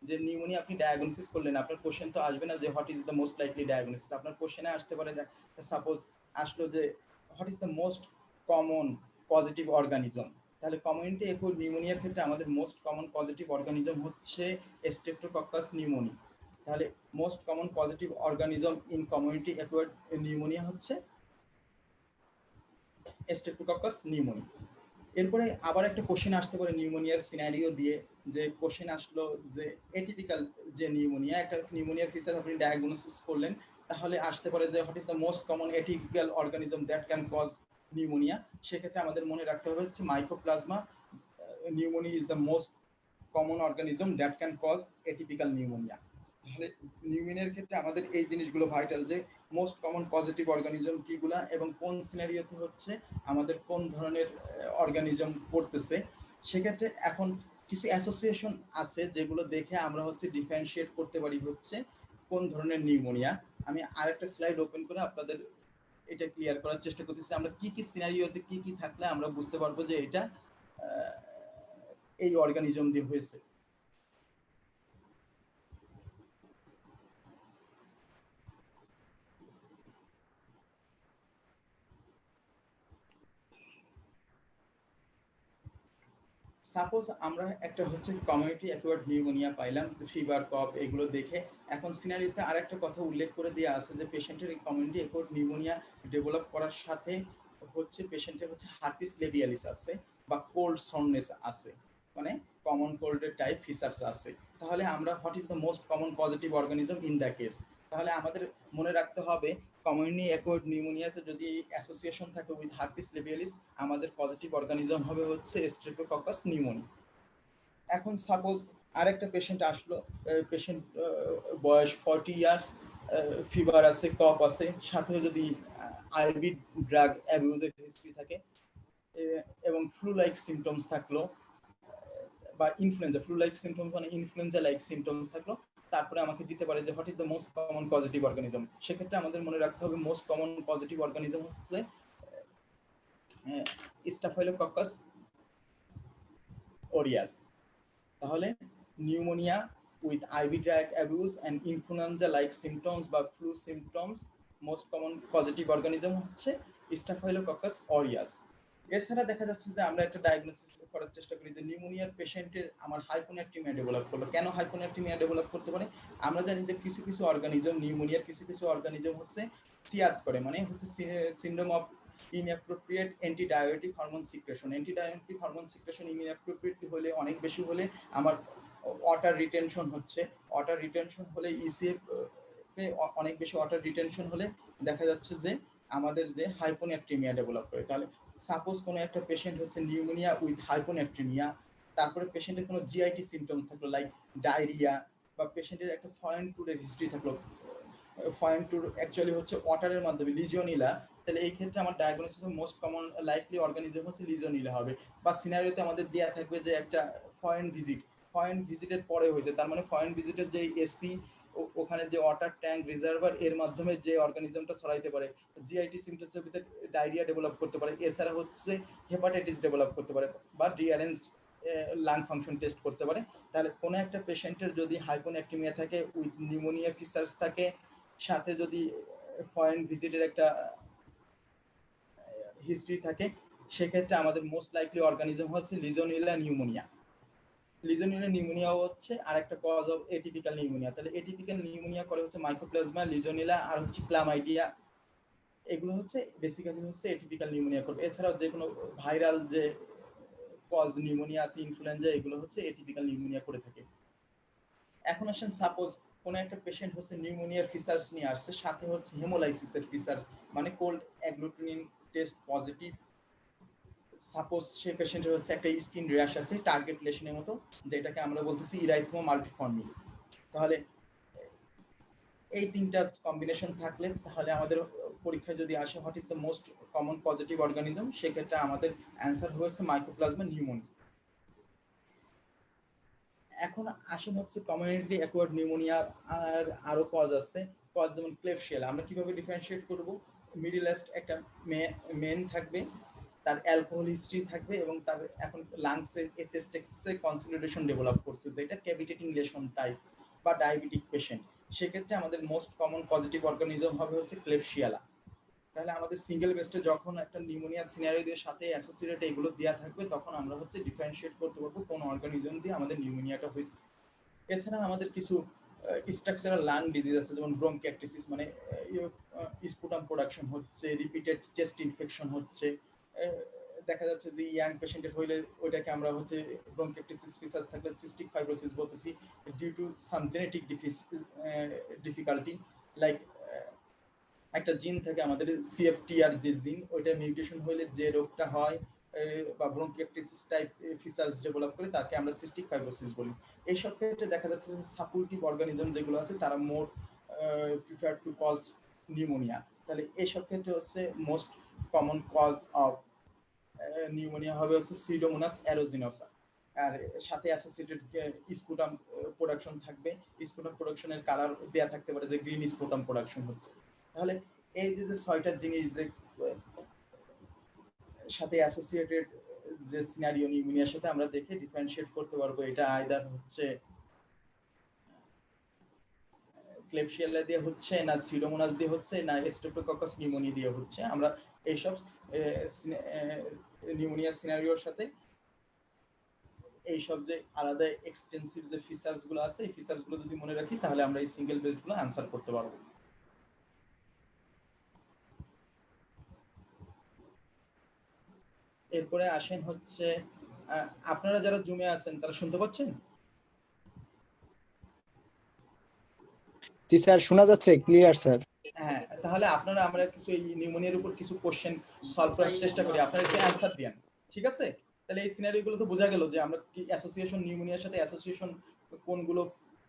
যে নিউমোনিয়া আপনি ডায়াগনোসিস করলেন, আপনার কোশ্চেন তো আসবে না যে what is the most likely diagnosis, আপনার কোশ্চেনে আসতে পারে সাপোজ আসলো যে what is the most common positive organism. তাহলে কমিউনিটি অ্যাকুয়ার্ড নিউমোনিয়ার ক্ষেত্রে আমাদের মোস্ট কমন পজিটিভ অর্গানিজম হচ্ছে স্ট্রেপ্টোকক্কাস নিউমোনি। তাহলে most common positive organism in community acquired pneumonia হচ্ছে স্ট্রেপ্টোকক্কাস নিউমোনি। এরপরে আবার একটা কোশ্চেন আসতে পারে নিউমোনিয়ার সিনারিও দিয়ে, যে কোশ্চেন আসলো যে এটিপিক্যাল যে নিউমোনিয়া, একটা নিউমোনিয়ার ফিচার আপনি ডায়াগনোসিস করলেন, তাহলে আসতে পারে যে what is the most common atypical organism that can cause pneumonia. সেক্ষেত্রে আমাদের মনে রাখতে হবে হচ্ছে mycoplasma pneumoniae is the most common organism that can cause atypical pneumonia. তাহলে নিউমোনিয়ার ক্ষেত্রে আমাদের এই জিনিসগুলো ভাইটাল, যে মোস্ট কমন পজিটিভ অর্গানিজম কিগুলা এবং কোন সিনারিওতে হচ্ছে আমাদের কোন ধরনের অর্গানিজম পড়তেছে। সেক্ষেত্রে এখন কিছু অ্যাসোসিয়েশন আছে যেগুলো দেখে আমরা হচ্ছে ডিফারেন্সিয়েট করতে পারি হচ্ছে কোন ধরনের নিউমোনিয়া। আমি আরেকটা স্লাইড ওপেন করে আপনাদের এটা ক্লিয়ার করার চেষ্টা করতেছি, আমরা কি কি সিনারিওতে কি কি থাকলে আমরা বুঝতে পারবো যে এটা এই অর্গানিজম দিয়ে হয়েছে। সাপোজ আমরা একটা হচ্ছে কমিউনিটি অ্যাকুয়ার্ড নিউমোনিয়া পাইলাম, ফিভার কফ এগুলো দেখে। এখন সিনারিতে আরেকটা কথা উল্লেখ করে দেওয়া আছে যে পেশেন্টের এই কমিউনিটি অ্যাকুয়ার্ড নিউমোনিয়া ডেভেলপ করার সাথে হচ্ছে পেশেন্টের হচ্ছে হার্পিস লেবিয়ালিস আছে বা কোল্ড সননেস আছে, মানে কমন কোল্ডের টাইপ ফিচার্স আছে। তাহলে আমরা what is the most common positive organism in the case, তাহলে আমাদের মনে রাখতে হবে কমিউনিটি অ্যাকুয়ার্ড নিউমোনিয়াতে যদি অ্যাসোসিয়েশন থাকে উইথ হার্পিস লেবিয়ালিস, আমাদের পজিটিভ অর্গানিজম হবে হচ্ছে স্ট্রেপ্টোকক্কাস নিউমোনি। এখন সাপোজ আরেকটা পেশেন্ট আসলো, পেশেন্ট বয়স 40 ইয়ার্স, ফিভার আছে, কফ আছে, সাথে যদি আইভি ড্রাগ অ্যাবিউজের হিস্ট্রি থাকে এবং ফ্লু লাইক সিমটমস থাকলো, বা ইনফ্লুয়েঞ্জা, ফ্লু লাইক সিমটমস মানে ইনফ্লুয়েঞ্জা লাইক সিমটমস থাকলো, তারপরে আমাকে দিতে পারে যে what is the most common positive organism. সেক্ষেত্রে আমাদের মনে রাখতে হবে মোস্ট কমন পজিটিভ অর্গানিজম হচ্ছে স্টাফাইলোকক্কাস অরিয়াস। তাহলে pneumonia with IV drug abuse and influenza like symptoms বা flu symptoms, most common positive organism হচ্ছে স্টাফাইলোকক্কাস অরিয়াস। এছাড়া দেখা যাচ্ছে যে আমরা একটা ডায়াগনোসিস করার চেষ্টা করি যে নিউমোনিয়ার পেশেন্টের আমার হাইপোনাট্রিমিয়া ডেভেলপ করলো। কেন হাইপোনাট্রিমিয়া ডেভেলপ করতে পারে? আমরা জানি যে কিছু কিছু অর্গানিজম, নিউমোনিয়ার কিছু কিছু অর্গানিজম হচ্ছে সিয়াদ করে, মানে হচ্ছে syndrome of inappropriate antidiabetic hormone secretion. Antidiabetic hormone secretion inappropriate হলে, অনেক বেশি হলে আমার ওয়াটার রিটেনশন হচ্ছে, ওয়াটার রিটেনশন হলে ইসিএফ অনেক বেশি ওয়াটার রিটেনশন হলে দেখা যাচ্ছে যে আমাদের যে হাইপোনাট্রিমিয়া ডেভেলপ করে। তাহলে সাপোজ কোনো একটা পেশেন্ট হচ্ছে নিউমোনিয়া উইথ হাইপোনাট্রিমিয়া, তারপরে পেশেন্টের কোনো জিআইটি সিমটমস থাকলো লাইক ডায়রিয়া, বা পেশেন্টের একটা ফরেন ট্যুরের হিস্ট্রি থাকলো, ফরেন ট্যুর অ্যাকচুয়ালি হচ্ছে ওয়াটারের মাধ্যমে লিজিওনিলা, তাহলে এই ক্ষেত্রে আমার diagnosis most common likely organism হচ্ছে লিজিওনিলা হবে। বা সিনারিওতে আমাদের দেয়া থাকবে যে একটা ফরেন ভিজিট, ফরেন ভিজিটের পরে হয়েছে, তার মানে ফরেন ভিজিটের যে এসি ওখানে যে ওয়াটার ট্যাঙ্ক রিজার্ভার এর মাধ্যমে যে অর্গানিজমটা ছড়াইতে পারে, জিআইটি সিমটমসের ভিতরে ডায়রিয়া ডেভেলপ করতে পারে, এছাড়া হচ্ছে হেপাটাইটিস ডেভেলপ করতে পারে বা রিঅ্যারেঞ্জ লাং ফাংশন টেস্ট করতে পারে। তাহলে কোনো একটা পেশেন্টের যদি হাইপোন্যাট্রিমিয়া থাকে, উইথ নিউমোনিয়া ফিচার্স থাকে, সাথে যদি ফরেন ভিজিটের একটা হিস্ট্রি থাকে, সেক্ষেত্রে আমাদের মোস্ট লাইকলি অর্গানিজম হচ্ছে লিজোনিলা নিউমোনিয়া। লিজোনিলা নিউমোনিয়া হচ্ছে আরেকটা কজ অফ এটিপিক্যাল নিউমোনিয়া। তাহলে এটিপিক্যাল নিউমোনিয়া করে হচ্ছে মাইকোপ্লাজমা, লিজোনিলা আর হচ্ছে ক্লামাইডিয়া, এগুলো হচ্ছে বেসিক্যালি হচ্ছে এটিপিক্যাল নিউমোনিয়া করবে। এছাড়াও যে কোনো ভাইরাল যে কজ নিউমোনিয়া আছে, ইনফ্লুয়েঞ্জা, এগুলো হচ্ছে এটিপিক্যাল নিউমোনিয়া করে থাকে। এখন আসেন, সাপোজ কোনো একটা পেশেন্ট হচ্ছে নিউমোনিয়ার ফিচার্স নিয়ে আসছে, সাথে হচ্ছে হেমোলাইসিসের ফিচার্স, মানে cold agglutinin test positive. Suppose সেই পেশেন্টের হচ্ছে একটা স্কিন র্যাশ আছে টার্গেট লেশনের মতো, যেটাকে আমরা বলতেছি ইরাইথমো মাল্টিফর্মি। তাহলে এই তিনটা কম্বিনেশন থাকলে, তাহলে আমাদের পরীক্ষায় যদি আসে what is the most common positive organism, সেক্ষেত্রে আমাদের অ্যান্সার হয়েছে মাইকোপ্লাজমা নিউমোনিয়া। এখন আসেন হচ্ছে কমিউনিটি অ্যাকোয়ার্ড নিউমোনিয়া আর আরো কজ আছে। কজ যেমন ক্লেফশিয়াল, আমরা কিভাবে ডিফারেন্সিয়েট করব? মিডল ইস্ট একটা মেন থাকবে, তার অ্যালকোহল হিস্ট্রি থাকবে, এবং তার এখন লাংসে এসএসটেক্সে কনসলিডেশন ডেভেলপ করছে, যেটা ক্যাভিটেটিং লেশন টাইপ বা ডায়াবেটিক পেশেন্ট। সেক্ষেত্রে আমাদের মোস্ট কমন পজিটিভ অর্গানিজম হবে হচ্ছে ক্লেফশিয়ালা। তাহলে আমাদের সিঙ্গেল বেস্টে যখন একটা নিউমোনিয়া সিনারিও দিয়ে সাথে অ্যাসোসিয়েটেড এগুলো দেওয়া থাকবে, তখন আমরা হচ্ছে ডিফারেন্সিয়েট করতে পারবো কোন অর্গানিজম দিয়ে আমাদের নিউমোনিয়াটা হয়েছে। এছাড়া আমাদের কিছু স্ট্রাকচারাল লাং ডিজিজ আছে, যেমন ব্রঙ্কিয়াক্টিসিস, মানে স্পুটাম প্রোডাকশন হচ্ছে, রিপিটেড চেস্ট ইনফেকশন হচ্ছে। দেখা যাচ্ছে যে ইয়াং পেশেন্টের হইলে ওইটাকে আমরা হচ্ছে ব্রঙ্কিয়াক্টিসিস ফিচার থাকলে সিস্টিক ফাইব্রোসিস বলতেছি, due to some genetic difficulty, like একটা জিন থাকে আমাদের সিএফটিআর যে জিন, ওইটা মিউটেশন হইলে যে রোগটা হয় বা ব্রঙ্কিয়াক্টিসিস টাইপ ফিচার্স ডেভেলপ করে, তাকে আমরা সিস্টিক ফাইব্রোসিস বলি। এইসব ক্ষেত্রে দেখা যাচ্ছে যে সাপোর্টিভ অর্গানিজম যেগুলো আছে তারা more prefer to cause pneumonia. তাহলে এইসব ক্ষেত্রে হচ্ছে most common cause of pneumonia হবে হচ্ছে সিডোমোনাস অ্যারোজিনোসা। আর সাথে অ্যাসোসিয়েটেড স্পুটাম প্রোডাকশন থাকবে। স্পুটাম প্রোডাকশনের কালার দেওয়া থাকতে পারে যে গ্রিন স্পুটাম প্রোডাকশন হচ্ছে। তাহলে এই যে ছয়টা জিনিস যে সাথে অ্যাসোসিয়েটেড যে সিনারিও নিউমোনিয়ার সাথে আমরা দেখে ডিফারেন্সিয়েট করতে পারবো এটা আইদার হচ্ছে ক্লেপশিয়ালা দিয়ে হচ্ছে, না সিডোমোনাস দিয়ে হচ্ছে, না স্ট্রেপ্টোককাস নিউমোনিয়া দিয়ে হচ্ছে। আমরা এইসব নিউমোনিয়া সিনারিওর সাথে এইসব যে আলাদা এক্সটেন্সিভ যে ফিচার্স গুলো আছে, এই ফিচার্স গুলো যদি মনে রাখি, তাহলে আমরা এই সিঙ্গেল বেস গুলো আনসার করতে পারবো। এরপরে আসেন হচ্ছে, আপনারা যারা জুমে আছেন তারা শুনতে পাচ্ছেন? জি স্যার, শোনা যাচ্ছে ক্লিয়ার স্যার। হ্যাঁ, তাহলে আপনারা আমরা কিছু এই নিউমোনিয়ার উপর কিছু কোশ্চেন সলভ করার চেষ্টা করি, আপনারা একটু অ্যান্সার দেন, ঠিক আছে? তাহলে এই সিনারিও গুলো তো বোঝা গেল যে আমরা কি অ্যাসোসিয়েশন নিউমোনিয়ার সাথে অ্যাসোসিয়েশন কোনগুলো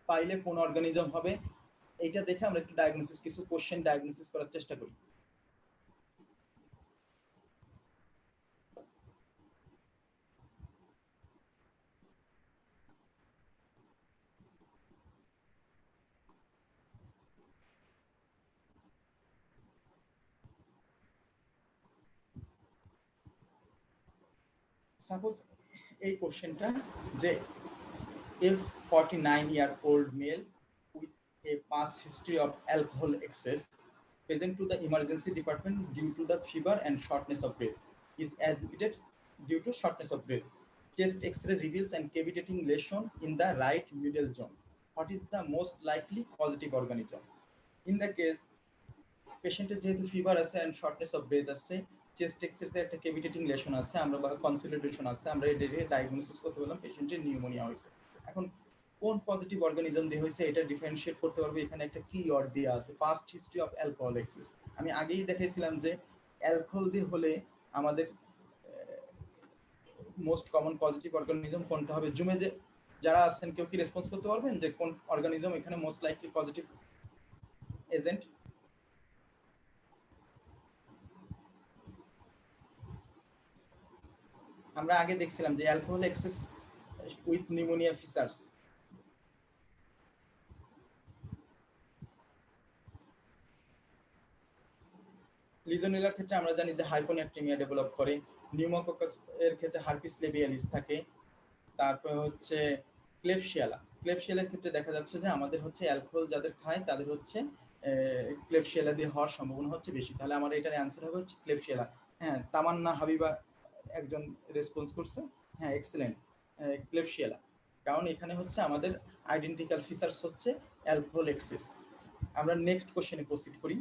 পাইলে কোন অর্গানিজম হবে, এইটা দেখে আমরা একটু ডায়াগনোসিস, কিছু কোশ্চেন ডায়াগনোসিস করার চেষ্টা করি। সাপোজ এই কোশ্চেনটা যে a 49-year-old male with a past history of alcohol excess present to the emergency department due to the fever and shortness of breath, is admitted due to shortness of breath. Chest X-ray reveals an cavitating lesion in the right middle zone. What is the most likely positive organism? In the case, পেশেন্টের যেহেতু ফিভার আছে এন্ড শর্টনেস অফ ব্রেথ আছে, চেস্ট এক্সরেতে একটা ক্যাভিটেটিং লেশন আছে, আমরা বা কনসলিডেশন আছে, আমরা এটা দিয়ে ডায়াগনোসিস করতে বললাম পেশেন্টের নিউমোনিয়া হয়েছে। এখন কোন পজিটিভ অর্গানিজম দিয়ে হয়েছে এটা ডিফারেন্সিয়েট করতে পারবে, এখানে একটা কি ওয়ার্ড দেওয়া আছে, past history of alcohol excess. আমি আগেই দেখাইছিলাম যে অ্যালকোহল দিয়ে হলে আমাদের মোস্ট কমন পজিটিভ অর্গানিজম কোনটা হবে। জুমে যে যারা আছেন কেউ কি রেসপন্স করতে পারবেন যে কোন অর্গানিজম এখানে মোস্ট লাইকলি পজিটিভ এজেন্ট? আমরা আগে দেখছিলাম যে alcohol excess with pneumonia features. লিজোনেলার ক্ষেত্রে আমরা জানি যে হাইপোনেট্রিমিয়া ডেভেলপ করে, নিউমোককাস এর ক্ষেত্রে হার্পিস লেবিয়ালিস থাকে, তারপর হচ্ছে ক্লেবশিয়ালার ক্ষেত্রে দেখা যাচ্ছে যে আমাদের হচ্ছে অ্যালকোহল যাদের খায় তাদের হচ্ছে ক্লেবশিয়ালা দিয়ে হওয়ার সম্ভাবনা হচ্ছে বেশি। তাহলে আমার এটার অ্যান্সার হবে হচ্ছে ক্লেবশিয়ালা। হ্যাঁ, তামান্না হাবিবা একজন রেসপন্স করছে, হ্যাঁ এক্সেলেন্ট, ক্লেবশিয়ালা। কারণ এখানে হচ্ছে আমাদের আইডেন্টিক্যাল ফিচার্স হচ্ছে অ্যালকোহল এক্সেস। আমরা নেক্সট কোশ্চেনে প্রসিড করি।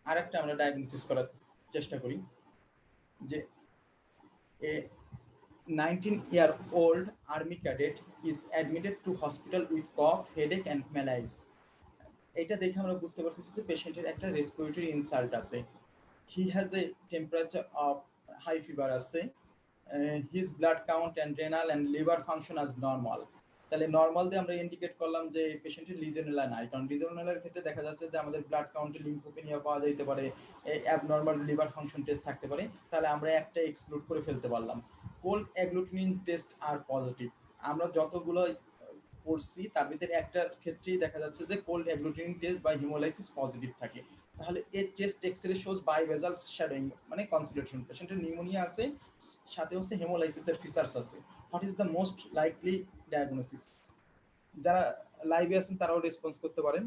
আরেকটা আমরা ডায়াগনোসিস করার চেষ্টা করি যে a 19-year-old army cadet is admitted to hospital with cough, headache and malaise. এটা দেখে আমরা বুঝতে পারতেছি যে পেশেন্টের একটা রেসপিরেটরি ইনসাল্ট আছে। He has a temperature of high fever আছে, his blood count and renal and liver function is normal. তাহলে নর্মাল দিয়ে আমরা ইন্ডিকেট করলাম যে পেশেন্টের লিজেনেলা নাই, কারণ লিজেনেলার ক্ষেত্রে দেখা যাচ্ছে যে আমাদের ব্লাড কাউন্টে লিম্ফোপেনিয়া পাওয়া যেতে পারে, অ্যাবনর্মাল লিভার ফাংশন টেস্ট থাকতে পারে। তাহলে আমরা একটা এক্সক্লুড করে ফেলতে পারলাম। কোল্ড অ্যাগ্লুটিনিন টেস্ট আর পজিটিভ। আমরা যতগুলো পড়ছি তার ভিতরে একটা ক্ষেত্রেই দেখা যাচ্ছে যে কোল্ড অ্যাগ্লুটিনিন টেস্ট বা হিমোলাইসিস পজিটিভ থাকে। তাহলে এর chest X-ray shows bivagal shadowing, মানে কনসিডারেশন পেশেন্টের নিউমোনিয়া আছে, সাথে হচ্ছে হেমোলাইসিসের ফিচার্স আছে। What is the most likely diagnosis? যারা লাইভে আছেন তারাও রেসপন্স করতে পারেন।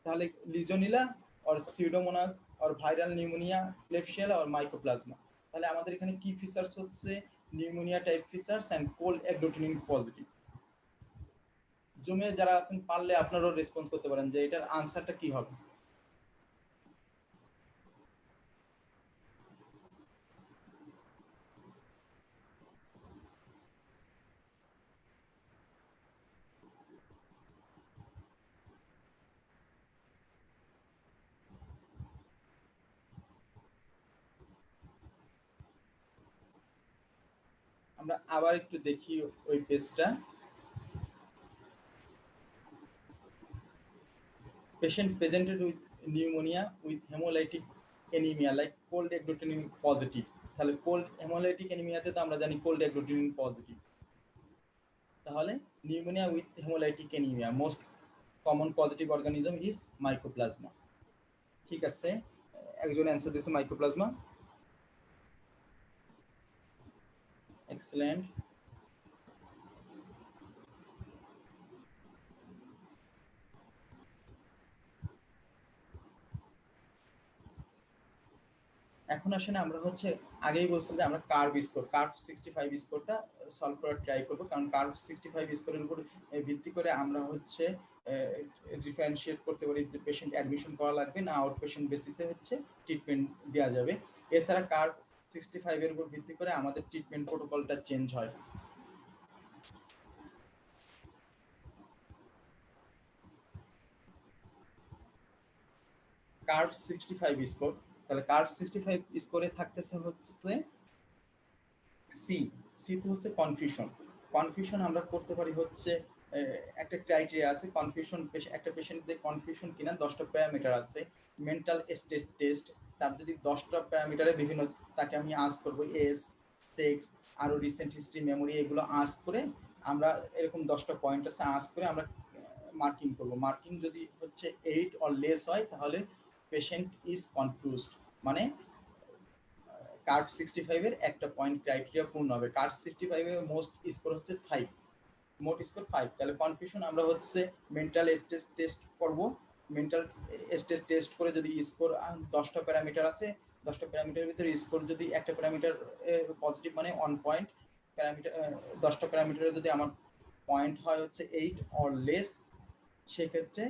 তাহলে legionella or pseudomonas or viral pneumonia, klebsiella or mycoplasma. তাহলে আমাদের এখানে কি ফিচার্স হচ্ছে? Pneumonia type features and cold agglutinin positive. জুমে যারা আছেন পারলে আপনারাও রেসপন্স করতে পারেন যে এটার আনসারটা কি হবে। আমরা আবার একটু দেখি ওই পেজটা। Patient presented with pneumonia with hemolytic anemia like cold agglutinin positive. তাহলে কোল্ড হেমোলাইটিক অ্যানিমিয়াতে তো আমরা জানি কোল্ড অ্যাগ্লুটিনিন পজিটিভ। তাহলে pneumonia with haemolytic anaemia, most common positive organism is mycoplasma. ঠিক আছে, একজন অ্যান্সার দিয়েছে মাইকোপ্লাজমা, এক্সেলেন্ট। এখন আসেন আমরা হচ্ছে আগেই বলছি যে আমরা কার্ভ 65 স্কোরটা সলভ করার ট্রাই করব, কারণ কার্ভ 65 স্কোরের উপর ভিত্তি করে আমরা হচ্ছে ডিফারেন্সিয়েট করতে পারি যে পেশেন্ট অ্যাডমিশন করা লাগবে না আউট পেশেন্ট বেসিসে হচ্ছে ট্রিটমেন্ট দেওয়া যাবে। এছাড়া কার্ভ 65 এর উপর ভিত্তি করে আমাদের ট্রিটমেন্ট প্রোটোকলটা চেঞ্জ হয়। কার্ভ 65 স্কোর, তাহলে কার্ভ 65 স্কোরে থাকতেছে হচ্ছে সি। সিতে হচ্ছে কনফিউশন আমরা করতে পারি হচ্ছে একটা ক্রাইটেরিয়া আছে কনফিউশন, একটা পেশেন্টদের কনফিউশন কিনা 10টা প্যারামিটার আছে। মেন্টাল স্টেজ টেস্ট, তার যদি 10টা প্যারামিটারে বিভিন্ন, তাকে আমি আস্ক করব এজ, সেক্স, আরো রিসেন্ট হিস্ট্রি, মেমোরি, এগুলো আস্ক করে আমরা এরকম 10টা পয়েন্ট আছে আস্ক করে আমরা মার্কিং করব। মার্কিং যদি হচ্ছে 8 অর লেস হয় তাহলে পেশেন্ট ইজ কনফিউজড, মানে কার্ভ 65 এর একটা পয়েন্ট ক্রাইটেরিয়া পূর্ণ হবে। কার্ভ 65 এর মোস্ট স্কোর হচ্ছে 5, মোট স্কোর 5। তাহলে কনফিউশন আমরা হচ্ছে মেন্টাল স্টেজ টেস্ট করব। মেন্টাল স্টেজ টেস্ট করে যদি স্কোর 10টা প্যারামিটার আছে, 10টা প্যারামিটারের ভিতরে স্কোর যদি একটা প্যারামিটার পজিটিভ মানে 1 পয়েন্ট, প্যারামিটার 10টা প্যারামিটারে যদি আমার পয়েন্ট হয় হচ্ছে 8 অর লেস, সেক্ষেত্রে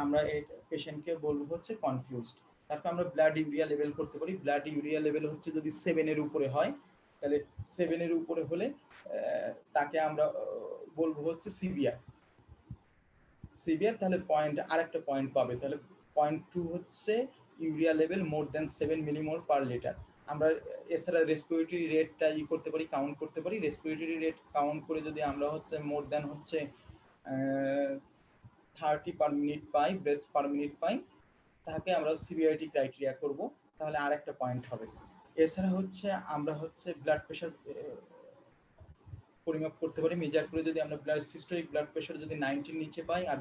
আমরা এই পেশেন্টকে বলবো হচ্ছে কনফিউজড। তারপর আমরা ব্লাড ইউরিয়া লেভেল করতে পারি। ব্লাড ইউরিয়া লেভেল হচ্ছে যদি 7 এর উপরে হয়, তাহলে 7 এর উপরে হলে তাকে আমরা বলবো হচ্ছে সিভিয়ার। তাহলে পয়েন্ট আরেকটা পয়েন্ট পাবে। তাহলে 0.2 হচ্ছে urea level more than 7 millimole per litre. আমরা এছাড়া রেসপিরেটরি রেটটা করতে পারি, কাউন্ট করতে পারি। রেসপিরেটরি রেট কাউন্ট করে যদি আমরা হচ্ছে মোর দ্যান হচ্ছে 30 পার মিনিট পাই, ব্রেথ পার মিনিট পাই, তাকে আমরা সিভিয়ারিটি ক্রাইটেরিয়া করব। তাহলে আরেকটা পয়েন্ট হবে। এছাড়া হচ্ছে আমরা হচ্ছে ব্লাড প্রেশার পরিমাপ করতে পারি, মেজার করে যদি আমরা সিস্টোলিক ব্লাড প্রেশার যদি 90 নিচে পাই আর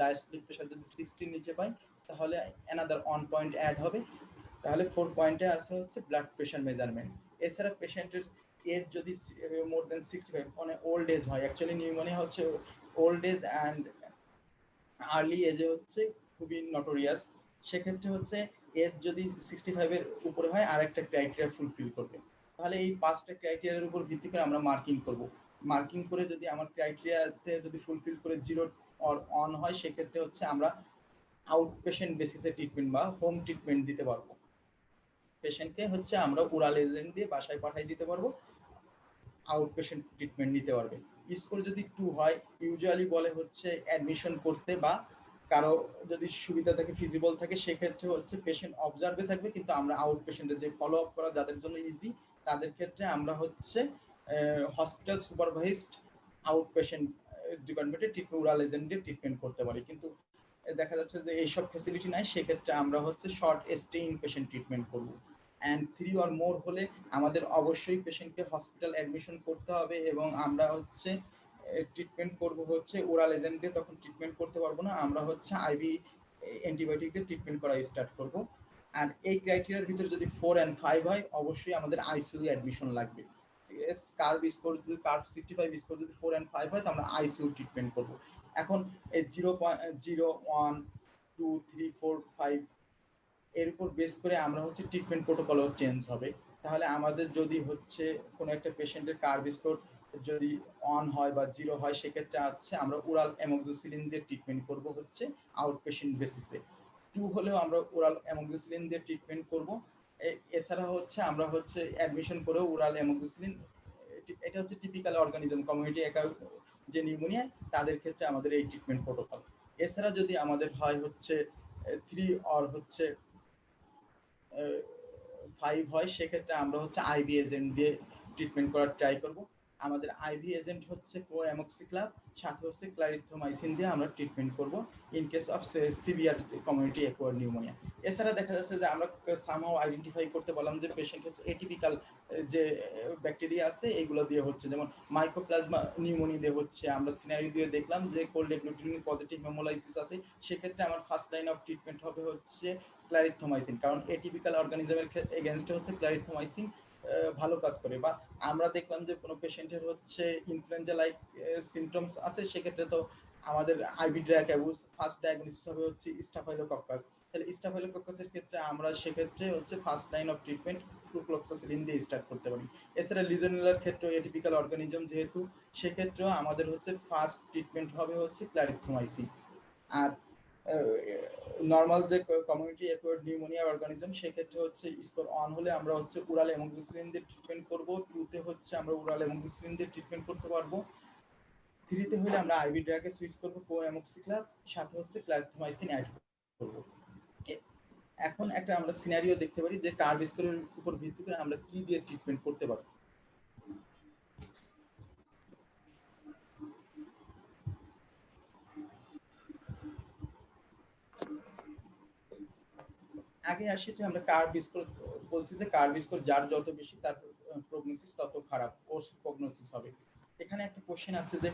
ডায়াস্টোলিক প্রেশার যদি 60 নিচে পাই, তাহলে অ্যানাদার 1 পয়েন্ট অ্যাড হবে। তাহলে 4 পয়েন্টে আসে হচ্ছে ব্লাড প্রেশার মেজারমেন্ট। এছাড়া পেশেন্টের এজ যদি মোর দেন 65 মানে ওল্ড এজ হয়, অ্যাকচুয়ালি নিউমোনিয়া হচ্ছে ওল্ড এজ অ্যান্ড আর্লি এজে হচ্ছে খুবই নটোরিয়াস। সেক্ষেত্রে হচ্ছে এজ যদি 65-এর উপরে হয় আর একটা ক্রাইটেরিয়া ফুলফিল করবে, তাহলে এই 5টা ক্রাইটেরিয়ার উপর ভিত্তি করে আমরা মার্কিং করব। মার্কিং করে যদি আমার ক্রাইটেরিয়াতে যদি ফুলফিল করে 0 অর অন হয়, সেক্ষেত্রে হচ্ছে আমরা আউট পেশেন্ট বেসিসে ট্রিটমেন্ট বা হোম ট্রিটমেন্ট দিতে পারবো। পেশেন্টকে হচ্ছে আমরা ওরাল এজেন্ট দিয়ে বাসায় পাঠিয়ে দিতে পারবো, আউট পেশেন্ট ট্রিটমেন্ট নিতে পারবে। স্কোর যদি 2 হয়, ইউজুয়ালি বলে হচ্ছে অ্যাডমিশন করতে, বা কারো যদি সুবিধা থাকে ফিজিবল থাকে, সেক্ষেত্রে হচ্ছে পেশেন্ট অবজার্ভে থাকবে, কিন্তু আমরা আউট পেশেন্টের যে ফলো আপ করা যাদের জন্য ইজি, তাদের ক্ষেত্রে আমরা হচ্ছে হসপিটাল সুপারভাইজড আউট পেশেন্ট ডিপার্টমেন্টে ট্রিটমেন্ট ওরাল এজেন্ট দিয়ে ট্রিটমেন্ট করতে পারি। কিন্তু দেখা যাচ্ছে যে এইসব ফ্যাসিলিটি নাই, সেক্ষেত্রে আমরা হচ্ছে short stay in patient treatment করবো। অ্যান্ড 3 অর মোর হলে আমাদের অবশ্যই পেশেন্টকে হসপিটাল অ্যাডমিশন করতে হবে, এবং আমরা হচ্ছে ট্রিটমেন্ট করব হচ্ছে ওরাল এজেন্ট দিয়ে, তখন ট্রিটমেন্ট করতে পারবো না, আমরা হচ্ছে আইভি অ্যান্টিবায়োটিক দিয়ে ট্রিটমেন্ট করা স্টার্ট করব। আর এই ক্রাইটেরিয়ার ভিতরে যদি 4 অ্যান্ড 5 হয়, অবশ্যই আমাদের আইসিইউ অ্যাডমিশন লাগবে। কার্ভ স্কোর যদি কার্ভ 65 স্কোর যদি 4 অ্যান্ড 5 হয়, তো আমরা আইসিইউ ট্রিটমেন্ট করব। এখন এই 0, 1, 2, 3, 4, 5 এর উপর বেস করে আমরা হচ্ছে ট্রিটমেন্ট প্রোটোকলও চেঞ্জ হবে। তাহলে আমাদের যদি হচ্ছে কোনো একটা পেশেন্টের কার্ভ স্কোর যদি 1 হয় বা 0 হয়, সেক্ষেত্রে আছে আমরা ওরাল অ্যামোক্সিসিলিন দিয়ে ট্রিটমেন্ট করব হচ্ছে আউট পেশেন্ট বেসিসে। 2 হলেও আমরা ওরাল অ্যামোক্সিসিলিন দিয়ে ট্রিটমেন্ট করব। এছাড়া হচ্ছে আমরা হচ্ছে অ্যাডমিশন করেও ওরাল অ্যামোক্সিসিলিন, এটা হচ্ছে টিপিক্যাল অর্গানিজম কমিউনিটি যে নিউমোনিয়া, তাদের ক্ষেত্রে আমাদের এই ট্রিটমেন্ট প্রোটোকল। এছাড়া যদি আমাদের হয় হচ্ছে 3 অর হচ্ছে 5 হয়, সেক্ষেত্রে আমরা হচ্ছে আইভি এজেন্ট দিয়ে ট্রিটমেন্ট করার ট্রাই করব। আমাদের আইভি এজেন্ট হচ্ছে কোঅ্যামোক্সিক্লাব, সাথে হচ্ছে ক্লারিথ্রোমাইসিন দিয়ে আমরা ট্রিটমেন্ট করব in case of severe community acquired pneumonia. এছাড়া দেখা যাচ্ছে যে আমরা সামহাও আইডেন্টিফাই করতে পারলাম যে পেশেন্ট হচ্ছে এটিপিক্যাল যে ব্যাকটেরিয়া আছে এগুলো দিয়ে হচ্ছে, যেমন মাইকোপ্লাজমা নিউমোনিয়া দিয়ে হচ্ছে। আমরা সিনারি দিয়ে দেখলাম যে কোল্ড এগ্লুটিনিন পজিটিভ হেমোলাইসিস আছে, সেক্ষেত্রে আমার ফার্স্ট লাইন অফ ট্রিটমেন্ট হবে হচ্ছে ক্লারিথ্রোমাইসিন, কারণ এটিপিক্যাল অর্গানিজমের এগেনস্টে হচ্ছে ক্লারিথ্রোমাইসিন ভালো কাজ করে। বা আমরা দেখলাম যে কোনো পেশেন্টের হচ্ছে ইনফ্লুয়েঞ্জা লাইক সিমটমস আছে, সেক্ষেত্রে তো আমাদের আইভি ড্রাগ অ্যাবুস ফার্স্ট ডায়াগনোসিস হবে হচ্ছে স্টাফাইলোকক্কাস। তাহলে স্টাফাইলোকক্কাসের ক্ষেত্রে আমরা সেক্ষেত্রে হচ্ছে first line of treatment flucloxacillin দিয়ে স্টার্ট করতে পারি। এছাড়া লিজেনুলার ক্ষেত্রে এটিপিক্যাল অর্গানিজম যেহেতু, সেক্ষেত্রেও আমাদের হচ্ছে ফার্স্ট ট্রিটমেন্ট হবে হচ্ছে ক্লারিথ্রোমাইসিন। আর নর্মাল যে কমিউনিটি অ্যাকোয়ার্ড নিউমোনিয়া অর্গানিজম, সেক্ষেত্রে হচ্ছে স্কোর 1 হলে আমরা হচ্ছে ওরাল অ্যামোক্সিসিলিন দিয়ে ট্রিটমেন্ট করব, 2-তে হচ্ছে আমরা ওরাল অ্যামোক্সিসিলিন দিয়ে ট্রিটমেন্ট করতে পারবো, 3-তে হলে আমরা আইভি ড্রাগে সুইচ করব কোঅ্যামোক্সিক্লাব, সাথে হচ্ছে ক্লারিথ্রোমাইসিন অ্যাড করব। এখন একটা আমরা সিনারিও দেখতে পারি যে কার্ভ স্কোরের উপর ভিত্তি করে আমরা কি দিয়ে ট্রিটমেন্ট করতে পারবো। আগে আসি যে আমরা কার্ভ স্কোর বলছি যে কার্ভ স্কোর যার যত বেশি তার প্রগনোসিস তত খারাপ, পোস্ট প্রগনোসিস হবে। এখানে একটা কোশ্চেন আছে যে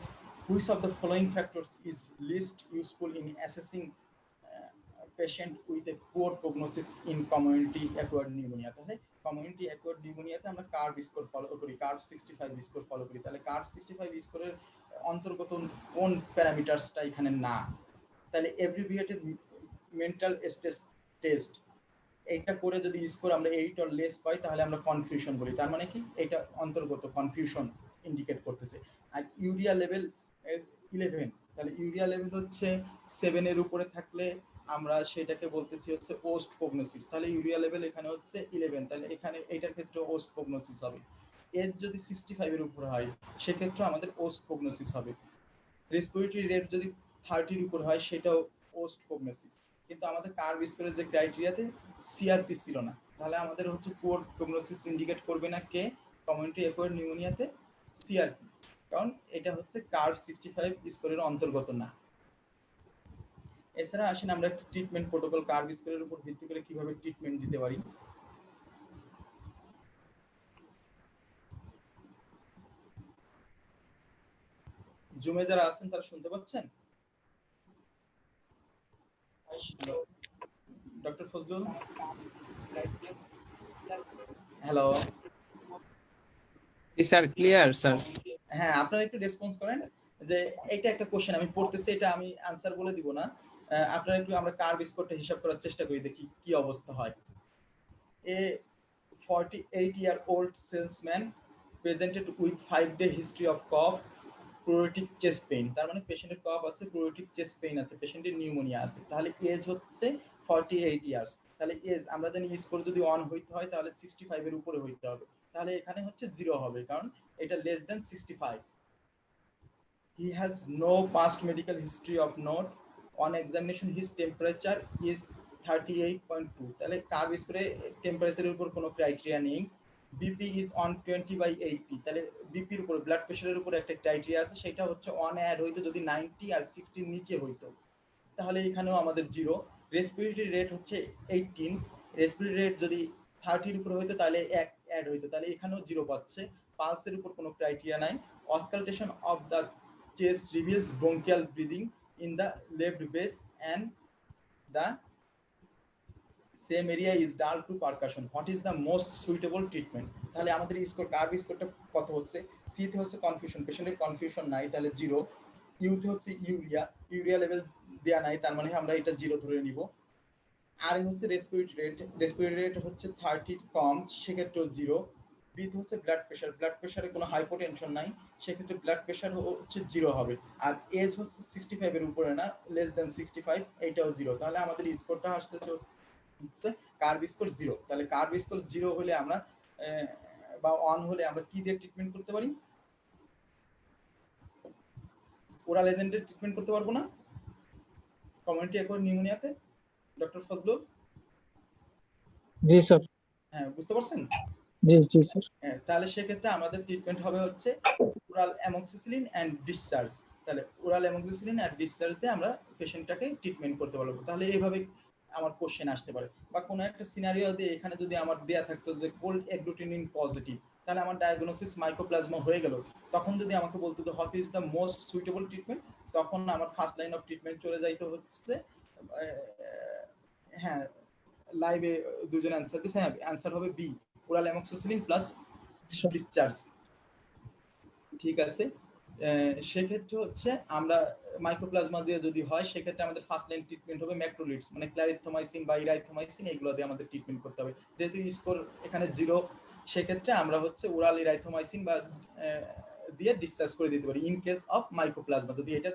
which of the following factors is least useful in assessing patient with a poor prognosis in community acquired pneumonia. তাহলে কমিউনিটি অ্যাকোয়ার্ড নিউমোনিয়াতে আমরা কার্ভ স্কোর ফলো করি, কার্ভ 65 স্কোর ফলো করি। তাহলে কার্ভ 65 স্কোরের অন্তর্গত কোন প্যারামিটার্সটা এখানে না, তাহলে এভ্রিভিয়েটেড মেন্টাল স্ট্রেস টেস্ট, এইটা করে যদি স্কোর আমরা 8 অর লেস পাই, তাহলে আমরা কনফিউশন বলি। তার মানে কি, এটা অন্তর্গত কনফিউশন ইন্ডিকেট করতেছে। আর ইউরিয়া লেভেল 11, তাহলে ইউরিয়া লেভেল হচ্ছে 7 এর উপরে থাকলে আমরা সেটাকে বলতেছি হচ্ছে ওস্ট প্রগনোসিস। তাহলে ইউরিয়া লেভেল এখানে হচ্ছে 11, তাহলে এখানে এইটার ক্ষেত্রে ওস্ট প্রগনোসিস হবে। এর যদি 65 এর উপরে হয়, সেক্ষেত্রে আমাদের ওস্ট প্রগনোসিস হবে। রেসপিরেটরি রেট যদি 30-র উপর হয়, সেটাও পোস্ট প্রগনোসিস। কিন্তু আমাদের কার্ভ স্কোরের যে ক্রাইটেরিয়াতে সিআরপি ছিল না, তাহলে আমাদের হচ্ছে পুয়ার প্রগনোসিস ইন্ডিকেট করবে না কে, কমিউনিটি অ্যাকোয়ার্ড নিউমোনিয়াতে সিআরপি, কারণ এটা হচ্ছে কার্ভ 65 স্কোরের অন্তর্গত না। এছাড়া আসেন আমরা একটা ট্রিটমেন্ট প্রোটোকল কার্ভ স্কোরের উপর ভিত্তি করে কিভাবে ট্রিটমেন্ট দিতে পারি। জুমে যারা আছেন তারা শুনতে পাচ্ছেন? Doctor Fazlul, hello. Sir clear sir. হ্যাঁ, আপনারা একটু রেসপন্স করেন যে এটা একটা কোশ্চেন আমি পড়তেছি, এটা আমি আনসার বলে দিব না, আপনারা একটু আমরা কার্ভ স্কোরটা হিসাব করার চেষ্টা করি, দেখি কি অবস্থা হয়। A 48-year-old salesman presented with 5-day history of cough, pruritic chest pain, তার মানে পেশেন্টের কফ আছে, pruritic chest pain আছে, পেশেন্টের নিউমোনিয়া আছে, তাহলে এজ হচ্ছে 48 ইয়ার্স। তাহলে এজ আমরা জানি স্কোর যদি 1 হইতে হয় তাহলে 65 এর উপরে হইতে হবে, তাহলে এখানে হচ্ছে 0 হবে কারণ এটা less than 65। He has no past medical history of note. On examination, his temperature is 38.2. তাহলে কার্ভ স্কোরে টেম্পারেচারের উপর কোনো ক্রাইটেরিয়া নেই। বিপি ইজ অন 20/80, তাহলে বিপির উপর ব্লাড প্রেশারের উপর একটা ক্রাইটেরিয়া আছে, সেটা হচ্ছে অন অ্যাড হইতো যদি 90 আর 60 নিচে হইতো, তাহলে এখানেও আমাদের 0। রেসপিরেটরি রেট হচ্ছে 18, রেসপিরেটরি রেট যদি 30 উপরে হইতো তাহলে 1 অ্যাড হইতো, তাহলে এখানেও 0 পাচ্ছে। পালসের উপর কোনো ক্রাইটেরিয়া নাই। Auscultation of the chest reveals bronchial breathing in the left base and the same area is dull to percussion. What is the most suitable treatment? তাহলে আমাদের স্কোর কার্ভ স্কোরটা কত হচ্ছে? সি তে হচ্ছে কনফিউশন, পেশেন্টের কনফিউশন নাই, তাহলে 0। ইউতে হচ্ছে ইউরিয়া লেভেল দেয়া নাই, তার মানে আমরা এটা 0 ধরে নিব। আর হচ্ছে রেসপিরেটরি রেট হচ্ছে 30 কম, সেক্ষেত্রে 0। বিতে হচ্ছে ব্লাড প্রেশারে কোনো হাইপোটেনশন নাই, সেক্ষেত্রে ব্লাড প্রেশার হচ্ছে 0 হবে। আর এজ হচ্ছে 65 এর উপরে না, লেস দ্যান 65, এইটাও 0। তাহলে আমাদের স্কোরটা আসতেছে হচ্ছে কার্ভ স্কোর 0। তাহলে কার্ভ স্কোর 0 হলে আমরা বা 1 হলে আমরা কি দিয়ে ট্রিটমেন্ট করতে পারি? ওরাল এজেন্টের ট্রিটমেন্ট করতে পারবো না কমিউনিটি অ্যাকোয়ার্ড নিউমোনিয়াতে, ডক্টর ফজলুল? জি স্যার। হ্যাঁ, বুঝতে পারছেন? জি জি স্যার। হ্যাঁ, তাহলে সেক্ষেত্রে আমাদের ট্রিটমেন্ট হবে হচ্ছে ওরাল অ্যামক্সিসিলিন অ্যান্ড ডিসচার্জ। তাহলে ওরাল অ্যামক্সিসিলিন অ্যান্ড ডিসচার্জ দিয়ে আমরা পেশেন্টটাকে ট্রিটমেন্ট করতে পারবো। তাহলে এইভাবে আমার কোশ্চেন আসতে পারে, বা কোনো একটা সিনারিও দিয়ে এখানে যদি আমার দেয়া থাকতো যে কোল্ড অ্যাগ্লুটিনিন পজিটিভ, তাহলে আমার ডায়াগনোসিস মাইকোপ্লাজমা হয়ে গেল, তখন যদি আমাকে বলতো যে what is the most suitable treatment, তখন আমার ফার্স্ট লাইন অফ ট্রিটমেন্ট চলে যাইতে হচ্ছে, হ্যাঁ লাইভে দুজন অ্যান্সার দিচ্ছে, হ্যাঁ অ্যান্সার হবে B, oral amoxicillin plus discharge. ঠিক আছে, সেক্ষেত্রে হচ্ছে আমরা মাইক্রোপ্লাজমা দিয়ে যদি হয় সেক্ষেত্রে আমাদের ফার্স্ট লাইন ট্রিটমেন্ট হবে ম্যাক্রোলিডস, মানে ক্লারিথোমাইসিন বা ইরাইথোমাইসিন, এগুলো দিয়ে আমাদের ট্রিটমেন্ট করতে হবে। যেহেতু স্কোর এখানে 0, সেক্ষেত্রে আমরা হচ্ছে ওরাল ইরাইথোমাইসিন বা দিয়ে ডিসচার্জ করে দিতে পারি ইন কেস অফ মাইক্রোপ্লাজমা, যদি এটা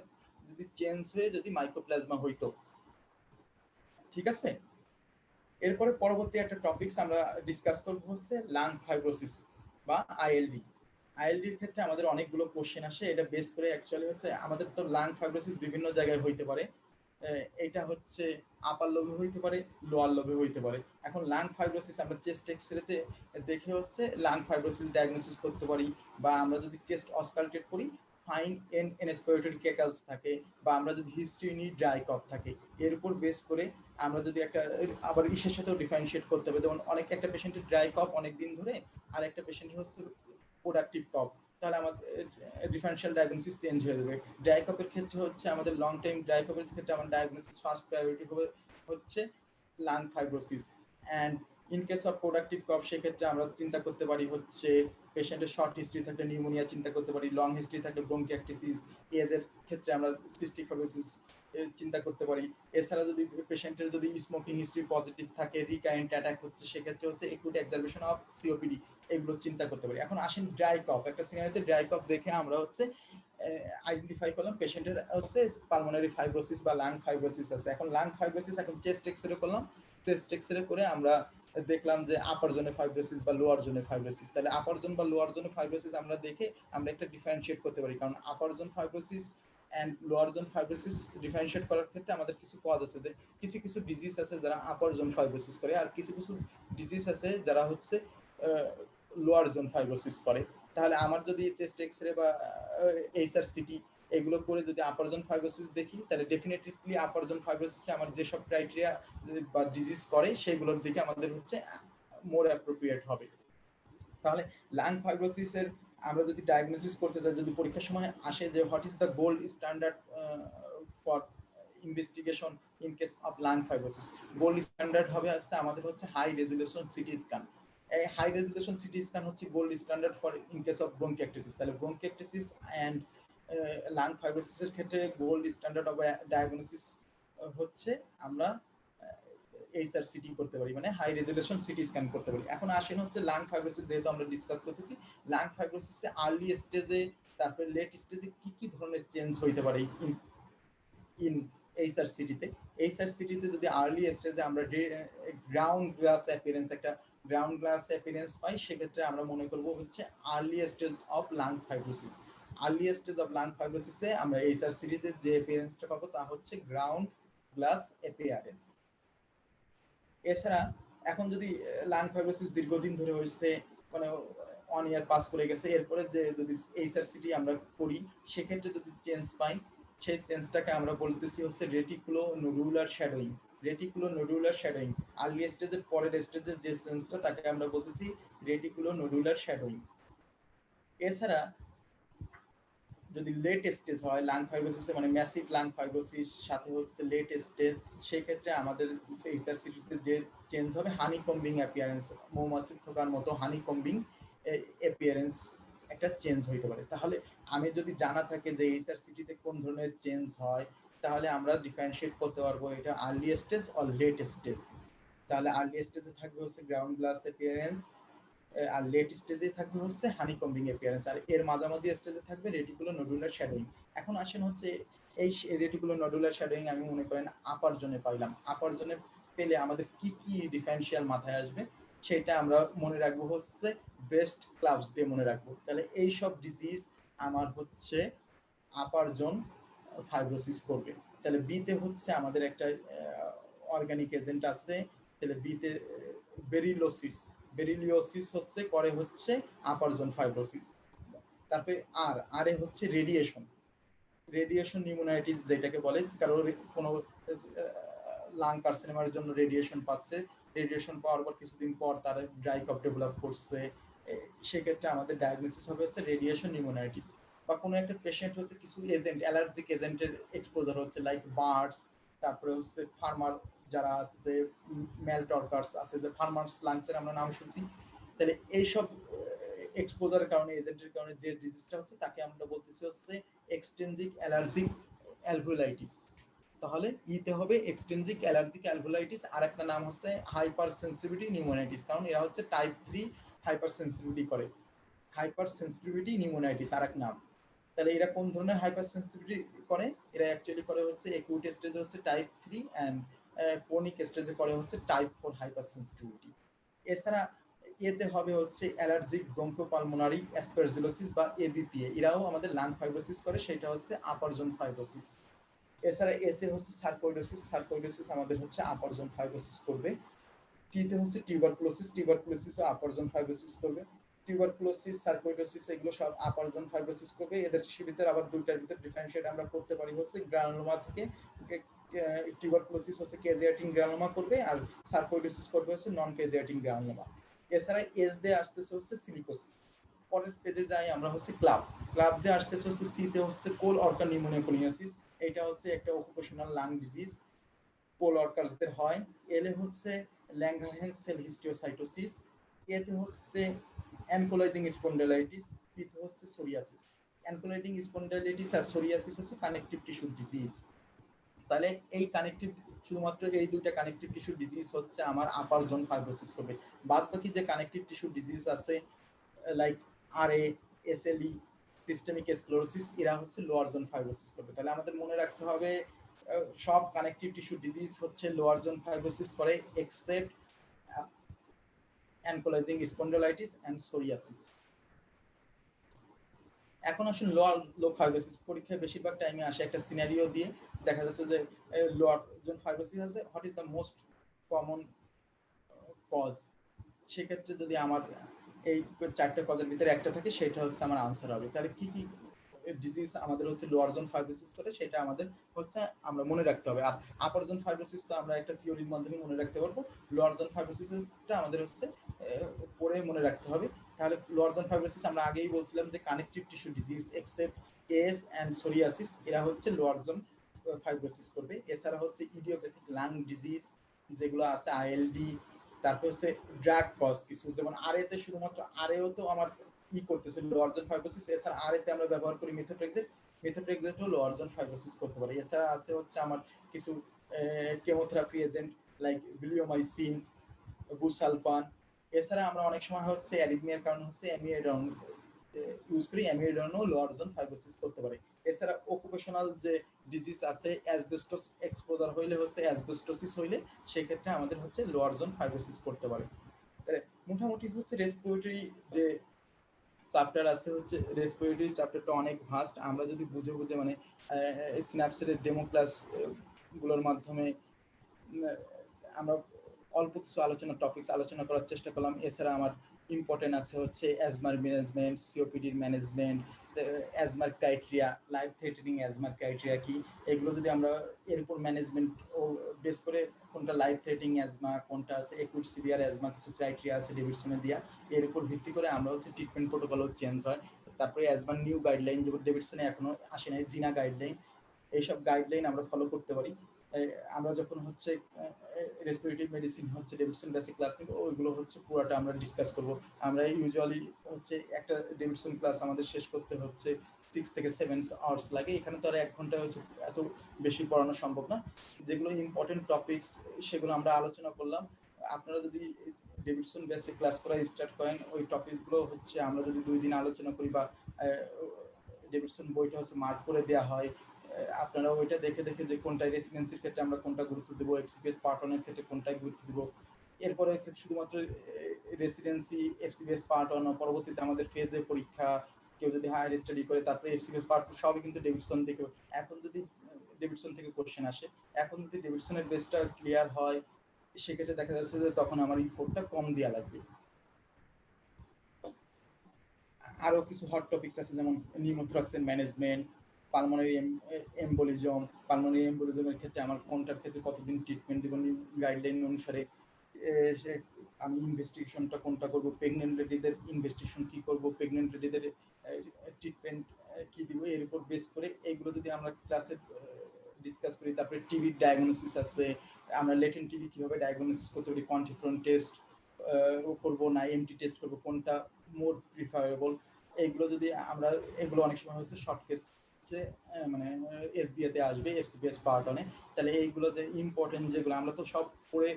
যদি চেঞ্জ হয়ে যদি মাইক্রোপ্লাজমা হইতো। ঠিক আছে, এরপরে পরবর্তী একটা টপিকস আমরা ডিসকাস করব হচ্ছে লাং ফাইব্রোসিস বা আইএলডি। আইএলডির ক্ষেত্রে আমাদের অনেকগুলো কোশ্চেন আসে, এটা বেস করে অ্যাকচুয়ালি হচ্ছে আমাদের তো লাং ফাইব্রোসিস বিভিন্ন জায়গায় হইতে পারে, এটা হচ্ছে আপার লোবে হইতে পারে, লোয়ার লোবে হইতে পারে। এখন লাং ফাইব্রোসিস আমরা চেস্ট এক্সরেতে দেখে হচ্ছে লাং ফাইব্রোসিস ডায়াগনোসিস করতে পারি, বা আমরা যদি চেস্ট অসকালটেট করি ফাইন এনএসপিরেটরি কেকালস থাকে, বা আমরা যদি হিস্ট্রি নিই ড্রাই কফ থাকে, এর উপর বেস করে আমরা যদি একটা আবার ইসের সাথেও ডিফারেন্সিয়েট করতে হবে। যেমন অনেক একটা পেশেন্টের ড্রাই কফ অনেক দিন ধরে, আর একটা পেশেন্টের হচ্ছে প্রোডাক্টিভ কফ, তাহলে আমাদের ডিফারেন্সিয়াল ডায়াগনোসিস চেঞ্জ হয়ে যাবে। ড্রাই কফের ক্ষেত্রে হচ্ছে আমাদের লং টাইম ড্রাই কফের ক্ষেত্রে আমার ডায়াগনোসিস ফার্স্ট প্রায়োরিটি হবে হচ্ছে lung fibrosis. And in case of productive cough সেক্ষেত্রে আমরা চিন্তা করতে পারি হচ্ছে পেশেন্টের শর্ট হিস্ট্রি থাকলে নিউমোনিয়া চিন্তা করতে পারি, লং হিস্ট্রি থাকলে ব্রঙ্কিয়াক্টিসিস, এজের ক্ষেত্রে আমরা সিস্টিক ফাইব্রোসিস চিন্তা করতে পারি। এছাড়া যদি পেশেন্টের যদি স্মোকিং হিস্ট্রি পজিটিভ থাকে, রিকারেন্ট অ্যাটাক হচ্ছে, সেক্ষেত্রে হচ্ছে একুট এক্সারবেশন অফ সিওপিডি, এগুলো চিন্তা করতে পারি। এখন আসেন ড্রাই কফ, একটা সিনারিওতে ড্রাই কফ দেখে আমরা হচ্ছে আইডেন্টিফাই করলাম পেশেন্টের হচ্ছে পালমোনারি ফাইব্রোসিস বা লাং ফাইব্রোসিস আছে। এখন লাং ফাইব্রোসিস, এখন চেস্ট এক্সরে করলাম, চেস্ট এক্সরে করে আমরা দেখলাম যে আপার জোনে ফাইব্রোসিস বা লোয়ার জোনে ফাইব্রোসিস। তাহলে আপার জোন বা লোয়ার জোনে ফাইব্রোসিস আমরা দেখে আমরা একটা ডিফারেন্সিয়েট করতে পারি, কারণ upper zone fibrosis and lower zone fibrosis differentiate করার ক্ষেত্রে আমাদের কিছু কজ আছে, যে কিছু কিছু ডিজিজ আছে যারা আপার জোন ফাইব্রোসিস করে, আর কিছু কিছু ডিজিজ আছে যারা হচ্ছে লোয়ার জোন ফাইব্রোসিস করে। তাহলে আমার যদি চেস্ট এক্সরে বা এইচআরসিটি এগুলো করে যদি আপার জোন ফাইব্রোসিস দেখি, তাহলে ডেফিনেটলি আপার জোন ফাইব্রোসিসে আমার যেসব ক্রাইটেরিয়া বা ডিজিজ করে সেগুলোর দিকে আমাদের হচ্ছে মোর অ্যাপ্রোপ্রিয়েট হবে। তাহলে লাং ফাইব্রোসিসের আমরা যদি ডায়াগনোসিস করতে যাই, যদি পরীক্ষার সময় আসে যে what is the gold standard for investigation in case of lung fibrosis, gold standard হবে হচ্ছে আমাদের হচ্ছে হাই রেজুলেশন সিটি স্ক্যান। এই হাই রেজুলেশন সিটি স্ক্যান হচ্ছে gold standard for in case of bronchiectasis. তাহলে ব্রঙ্কিয়াক্টিসিস অ্যান্ড লাং ফাইব্রোসিসের ক্ষেত্রে গোল্ড স্ট্যান্ডার্ড অফ ডায়াগনোসিস হচ্ছে আমরা এইচআরসিটি করতে পারি, মানে হাই রেজুলেশন সিটি স্ক্যান করতে পারি। এখন আসেন হচ্ছে লাং ফাইব্রোসিস, যেহেতু আমরা ডিসকাস করতেছি লাং ফাইব্রোসিসে আর্লি স্টেজে তারপরে লেট স্টেজে কি কি ধরনের চেঞ্জ হইতে পারে ইন এইচআরসিটিতে। এইচআরসিটিতে যদি আর্লি স্টেজে আমরা গ্রাউন্ড গ্লাস অ্যাপিয়ারেন্স, একটা গ্রাউন্ড গ্লাস অ্যাপিয়ারেন্স পাই, সেক্ষেত্রে আমরা মনে করব হচ্ছে early stage of lung fibrosis. Early stage of lung ফাইব্রোসিসে আমরা এইচআরসিটিতে যে অ্যাপিয়ারেন্সটা পাবো তা হচ্ছে গ্রাউন্ড গ্লাস অ্যাপিয়ারেন্স। এছাড়া এখন যদি লাং ফাইব্রোসিস দীর্ঘদিন ধরে হয়েছে, মানে 1 ইয়ার পাস করে গেছে, এরপরে যে যদি এইচআরসিটি আমরা করি সেক্ষেত্রে যদি চেঞ্জ পাই, সেই চেঞ্জটাকে আমরা বলতেছি হচ্ছে reticulo nodular shadowing. Reticulo nodular shadowing early স্টেজের পরের স্টেজের যে চেঞ্জটা তাকে আমরা বলতেছি রেটিকুলো নোডুলার শ্যাডোয়িং। এছাড়া যদি লেট স্টেজ হয় লাং ফাইব্রোসিসে, মানে ম্যাসিভ লাং ফাইব্রোসিস সাথে হচ্ছে লেট স্টেজ, সেই ক্ষেত্রে আমাদের এইচআরসিটিতে যে চেঞ্জ হবে হানি কম্বিং অ্যাপিয়ারেন্স, মৌমাছি থোকার মতো হানি কম্বিং অ্যাপিয়ারেন্স একটা চেঞ্জ হইতে পারে। তাহলে আমি যদি জানা থাকে যে এইচআরসিটিতে কোন ধরনের চেঞ্জ হয়, তাহলে আমরা ডিফারেন্সিয়েট করতে পারবো এটা early stage or late stage. তাহলে আর্লি স্টেজে থাকবে হচ্ছে গ্রাউন্ড গ্লাস অ্যাপিয়ারেন্স, আর লেট স্টেজে থাকবে হচ্ছে হানি কম্বিং অ্যাপিয়ারেন্স, আর এর মাঝামাঝি স্টেজে থাকবে রেটিকুলো নোডুলার শ্যাডোয়িং। এখন আসেন হচ্ছে এই রেটিকুলো নোডুলার শ্যাডোয়িং আমি মনে করেন আপার জোনে পাইলাম। আপার জোনে পেলে আমাদের কি কি ডিফারেন্সিয়াল মাথায় আসবে সেটা আমরা মনে রাখবো হচ্ছে ব্রেস্ট ক্লাবস দিয়ে মনে রাখবো। তাহলে এই সব ডিজিজ আমার হচ্ছে আপার জোন ফাইব্রোসিস করবে। তাহলে বিতে হচ্ছে আমাদের একটা অর্গানিক এজেন্ট আছে, তাহলে বিতে বেরিলোসিস, বেরিলিওসিস হচ্ছে করে হচ্ছে আপার জোন ফাইব্রোসিস। তারপরে আরে হচ্ছে রেডিয়েশন, রেডিয়েশন নিউমোনাইটিস যেটাকে বলে, কারোর কোনো লাং কার্সিনোমার জন্য রেডিয়েশন পাচ্ছে, রেডিয়েশন পাওয়ার পর কিছুদিন পর তার ড্রাই কফ ডেভেলপ করছে, সেক্ষেত্রে আমাদের ডায়াগনোসিস হবে হচ্ছে রেডিয়েশন নিউমোনাইটিস। বা কোনো একটা পেশেন্ট হচ্ছে কিছু এজেন্ট, অ্যালার্জিক এজেন্টের এক্সপোজার হচ্ছে, লাইক বার্ডস, তারপরে হচ্ছে ফার্মার যারা আছে, মেলটর্কার্স আছে, যে ফার্মার্স লাংসের আমরা নাম শুনছি। তাহলে এইসব এক্সপোজারের কারণে, এজেন্টের কারণে যে ডিজিজটা হচ্ছে তাকে আমরা বলতেছি হচ্ছে এক্সটেনজিক অ্যালার্জিক অ্যালভুলাইটিস। তাহলে ইতে হবে এক্সটেনজিক অ্যালার্জিক অ্যালভুলাইটিস। আর একটা নাম হচ্ছে হাইপার সেন্সিটিভিটি নিউমোনাইটিস, কারণ এরা হচ্ছে টাইপ 3 হাইপার সেন্সিটিভিটি করে। হাইপার সেন্সিটিভিটি নিউমোনাইটিস আর এক নাম। তাহলে এরা কোন ধরনের হাইপার সেন্সিটিভিটি করে? এরা অ্যাকচুয়ালি করে হচ্ছে একিউট স্টেজে হচ্ছে টাইপ 3 অ্যান্ড ক্রনিক স্টেজে করে হচ্ছে টাইপ 4 হাইপার সেন্সিটিভিটি। এছাড়া এতে হবে হচ্ছে অ্যালার্জিক ব্রঙ্কোপালমোনারি অ্যাসপারজিলোসিস বা এবিপিএ, এরাও আমাদের লাং ফাইব্রোসিস করে, সেটা হচ্ছে আপার জোন ফাইব্রোসিস। এছাড়া এসে হচ্ছে সার্কোইডোসিস, সার্কোইডোসিস আমাদের হচ্ছে আপার জোন ফাইব্রোসিস করবে। টিতে হচ্ছে টিউবারকুলোসিস, টিউবারকুলোসিসও আপার জোন ফাইব্রোসিস করবে। টিউবারকুলোসিস, সার্কোইডোসিস এগুলো সব আপার জোন ফাইব্রোসিস করবে। এদের ভিতরে আবার দুইটার ভিতরে ডিফারেন্সিয়েট আমরা করতে পারি হচ্ছে গ্রানুলোমা থেকে। টিউবারকুলোসিস হচ্ছে কেজিয়াটিং গ্রানুলোমা করবে, আর সার্কোইডোসিস করবে হচ্ছে নন কেজিয়াটিং গ্রানুলোমা। এছাড়া এস দিয়ে আসতেছে হচ্ছে সিলিকোসিস। পরের পেজে যাই আমরা হচ্ছে ক্লাব, ক্লাব দিয়ে আসতেছে হচ্ছে সিতে হচ্ছে কোল অর্কান নিউমোনিয়াকোনিয়াসিস, এটা হচ্ছে একটা অকুপেশনাল লাং ডিজিজ, কোল অর্কার্সদের হয়। এলে হচ্ছে ল্যাঙ্গারহ্যান্স সেল হিস্টিওসাইটোসিস, এতে হচ্ছে অ্যানকোলাইজিং স্পন্ডাইলাইটিস, পিতে হচ্ছে সোরিয়াসিস। অ্যানকোলাইজিং স্পন্ডাইলাইটিস আর সোরিয়াসিস হচ্ছে কানেকটিভ টিস্যু ডিজিজ। তাহলে এই কানেকটিভ, শুধুমাত্র এই দুইটা কানেকটিভ টিস্যু ডিজিজ হচ্ছে আমার আপার জোন ফাইব্রোসিস করবে। বাদ বাকি যে কানেকটিভ টিস্যু ডিজিজ আছে like RA, SLE, systemic sclerosis, এরা হচ্ছে লোয়ার জোন ফাইব্রোসিস করবে। তাহলে আমাদের মনে রাখতে হবে সব কানেকটিভ টিস্যু ডিজিজ হচ্ছে লোয়ার জোন ফাইব্রোসিস করে এক্সেপ্ট অ্যানকোলাইজিং স্পন্ডাইলাইটিস এন্ড সোরিয়াসিস। এখন আসলে লোয়ার লোক ফাইব্রোসিস পরীক্ষায় বেশিরভাগ টাইমে আসে একটা সিনারিও দিয়ে, দেখা যাচ্ছে যে লোয়ার জোন ফাইব্রোসিস আছে, what is the most common cause. সেক্ষেত্রে যদি আমার এই 4টে কজের ভিতরে একটা থাকে, সেটা হচ্ছে আমার আনসার হবে। তাহলে কি কি ডিজিজ আমাদের হচ্ছে লোয়ার জোন ফাইব্রোসিস করে, সেটা আমাদের হচ্ছে আমরা মনে রাখতে হবে। আর আপার জোন ফাইব্রোসিস তো আমরা একটা থিওরির মাধ্যমে মনে রাখতে পারবো, লোয়ার জোন ফাইব্রোসিসটা আমাদের হচ্ছে পড়ে মনে রাখতে হবে। তাহলে লোয়ারজন ফাইব্রোসিস আমরা আগেই বলছিলাম যে connective tissue disease except S and psoriasis এরা হচ্ছে লোয়ারজন ফাইব্রোসিস করবে। এছাড়া হচ্ছে ইডিওপ্যাথিক লাং ডিজিজ যেগুলো আছে আইএলডি, তারপর হচ্ছে ড্রাগ কজ কিছু, যেমন আরএতে শুধুমাত্র আরএও তো আমার করতেছে লোয়ারজন ফাইব্রোসিস। এছাড়া আরএতে আমরা ব্যবহার করি মেথোট্রেক্সেট হলো লোয়ারজন ফাইব্রোসিস করতে পারে। এছাড়া আছে হচ্ছে আমার কিছু কেমোথেরাপি এজেন্ট লাইক ব্লিওমাইসিন, বুসালফান। এছাড়া আমরা অনেক সময় হচ্ছে অ্যারিথমিয়ার কারণে হচ্ছে অ্যামিওডন ইউজ করি, অ্যামিওডনও লোয়ারজন ফাইব্রোসিস করতে পারে। এছাড়া অকুপেশনাল যে ডিজিজ আছে অ্যাসবেস্টস এক্সপোজার হইলে হচ্ছে অ্যাসবেস্টোসিস হইলে সেই ক্ষেত্রে আমাদের হচ্ছে লোয়ারজন ফাইব্রোসিস করতে পারে। মোটামুটি হচ্ছে রেসপিরেটরি যে চ্যাপ্টার আছে হচ্ছে রেসপিরেটরি চ্যাপ্টারটা অনেক ভাস্ট। আমরা যদি বুঝে মানে সিনাপসের ডেমো ক্লাস গুলোর মাধ্যমে আমরা অল্প কিছু টপিকস আলোচনা করার চেষ্টা করলাম। এছাড়া আমার ইম্পর্টেন্ট আছে হচ্ছে অ্যাজমার ম্যানেজমেন্ট, সিওপিডির ম্যানেজমেন্ট, অ্যাজমার ক্রাইটেরিয়া, লাইফ থ্রেটেনিং অ্যাজমার ক্রাইটেরিয়া কি, এগুলো যদি আমরা এর উপর ম্যানেজমেন্ট ও বেস করে কোনটা লাইফ থ্রেটেনিং অ্যাজমা, কোনটা আছে একুট সিভিয়ার অ্যাজমা, কিছু ক্রাইটেরিয়া আছে ডেভিডসনে দেওয়া, এর উপর ভিত্তি করে আমরা হচ্ছে ট্রিটমেন্ট প্রোটোকলও চেঞ্জ হয়। তারপরে অ্যাজমার নিউ গাইডলাইন যেমন ডেভিডসনে এখনো আসে নাই, জিনা গাইডলাইন, এইসব গাইডলাইন আমরা ফলো করতে পারি। আমরা যখন হচ্ছে রেসপিরেটরি মেডিসিন হচ্ছে ডেভিডসন বেসিক ক্লাস নিব, ওইগুলো হচ্ছে পুরোটা আমরা ডিসকাস করব। আমরা ইউজুয়ালি হচ্ছে একটা ডেভিডসন ক্লাস আমাদের শেষ করতে হচ্ছে 6 থেকে 7 আওয়ার্স লাগে। এখানে তো আর 1 ঘন্টা হচ্ছে এত বেশি পড়ানো সম্ভব না। যেগুলো ইম্পর্টেন্ট টপিকস সেগুলো আমরা আলোচনা করলাম। আপনারা যদি ডেভিডসন বেসিক ক্লাস করা স্টার্ট করেন, ওই টপিকসগুলো হচ্ছে আমরা যদি 2 দিন আলোচনা করি বা ডেভিডসন বইটা হচ্ছে মার্ক করে দেওয়া হয়, আপনারা ওইটা দেখে দেখে যে কোনটা রেসিডেন্সির ক্ষেত্রে আমরা কোনটা গুরুত্ব দেবো, এফসিপিএস পার্ট 1 এর ক্ষেত্রে কোনটায় গুরুত্ব দেবো, এরপরে শুধুমাত্র রেসিডেন্সি এফসিপিএস পার্ট 1, পরবর্তীতে আমাদের ফেজে পরীক্ষা, কেউ যদি হায়ার স্টাডি করে তারপরে এফসিপিএস পার্ট 2, সবই কিন্তু ডেভিডসন থেকে। এখন যদি ডেভিডসন থেকে কোশ্চেন আসে, এখন যদি ডেভিডসনের বেসটা ক্লিয়ার হয়, সেক্ষেত্রে দেখা যাচ্ছে যে তখন আমার এই ফোরটা কম দেওয়া লাগবে। আরো কিছু হট টপিকস আছে যেমন নিউমোথ্রাক্সের ম্যানেজমেন্ট, পালমোনারি এমবোলিজমের ক্ষেত্রে আমার কোনটার ক্ষেত্রে কতদিন ট্রিটমেন্ট দেবো গাইডলাইন অনুসারে, আমি ইনভেস্টিগেশনটা কোনটা করব, প্রেগনেন্ট লেডিদের ইনভেস্টিগেশন কি করব, প্রেগনেন্ট লেডিদের ট্রিটমেন্ট কি দিব, এর উপর বেস করে এইগুলো যদি আমরা ক্লাসে ডিসকাস করি। তারপরে টিভির ডায়াগনোসিস আছে, আমরা লেটেন্ট টিভি কিভাবে ডায়াগনোসিস করতে পারি, কোয়ান্টিফ্রন টেস্ট করবো না এমটি টেস্ট করবো, কোনটা মোর প্রিফারেবল, এইগুলো যদি আমরা, এগুলো অনেক সময় হচ্ছে শর্ট কেস মানে এসবিএতে আসবে এফসিপিএস পার্ট 1 এ। তাহলে এইগুলো যে ইম্পর্টেন্ট যেগুলো আমরা তো সব পড়ে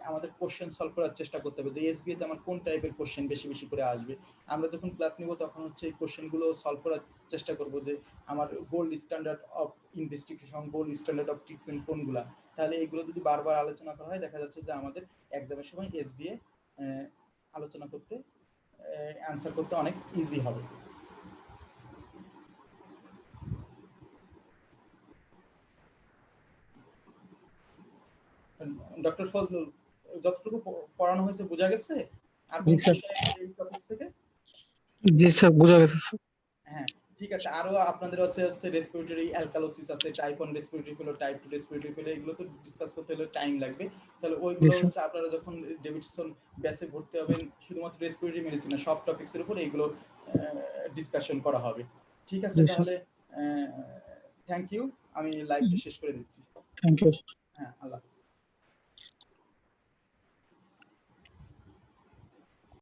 আমাদের কোশ্চেন সলভ করার চেষ্টা করতে হবে যে এসবিএতে আমার কোন টাইপের কোশ্চেন বেশি বেশি করে আসবে। আমরা যখন ক্লাস নিব তখন হচ্ছে এই কোশ্চেনগুলো সলভ করার চেষ্টা করব যে আমার gold standard of investigation, gold standard of treatment কোনগুলা। তাহলে এইগুলো যদি বারবার আলোচনা করা হয়, দেখা যাচ্ছে যে আমাদের এক্সামের সময় এসবিএ আলোচনা করতে, অ্যান্সার করতে অনেক ইজি হবে। ডক্টর ফজলুল, যতটুকু পড়ানো হয়েছে বোঝা গেছে আর কোন এই টপিকস থেকে? জি স্যার, বোঝা গেছে স্যার। হ্যাঁ, ঠিক আছে। আরো আপনাদের আছে রেসপিরেটরি অ্যালকালোসিস আছে, টাইপ 1 রেসপিরেটরি ফেলো, টাইপ 2 রেসপিরেটরি ফেলো, এগুলো তো ডিসকাস করতে হলে টাইম লাগবে। তাহলে ওইগুলো হচ্ছে আপনারা যখন ডেভিডসন ব্যাচে ভর্তি হবেন, শুধুমাত্র রেসপিরেটরি মেডিসিন না, সব টপিকসের উপর এইগুলো ডিসকাশন করা হবে। ঠিক আছে, তাহলে থ্যাংক ইউ, আমি লাইভটা শেষ করে দিচ্ছি। Thank you. হ্যাঁ, আল্লাহ।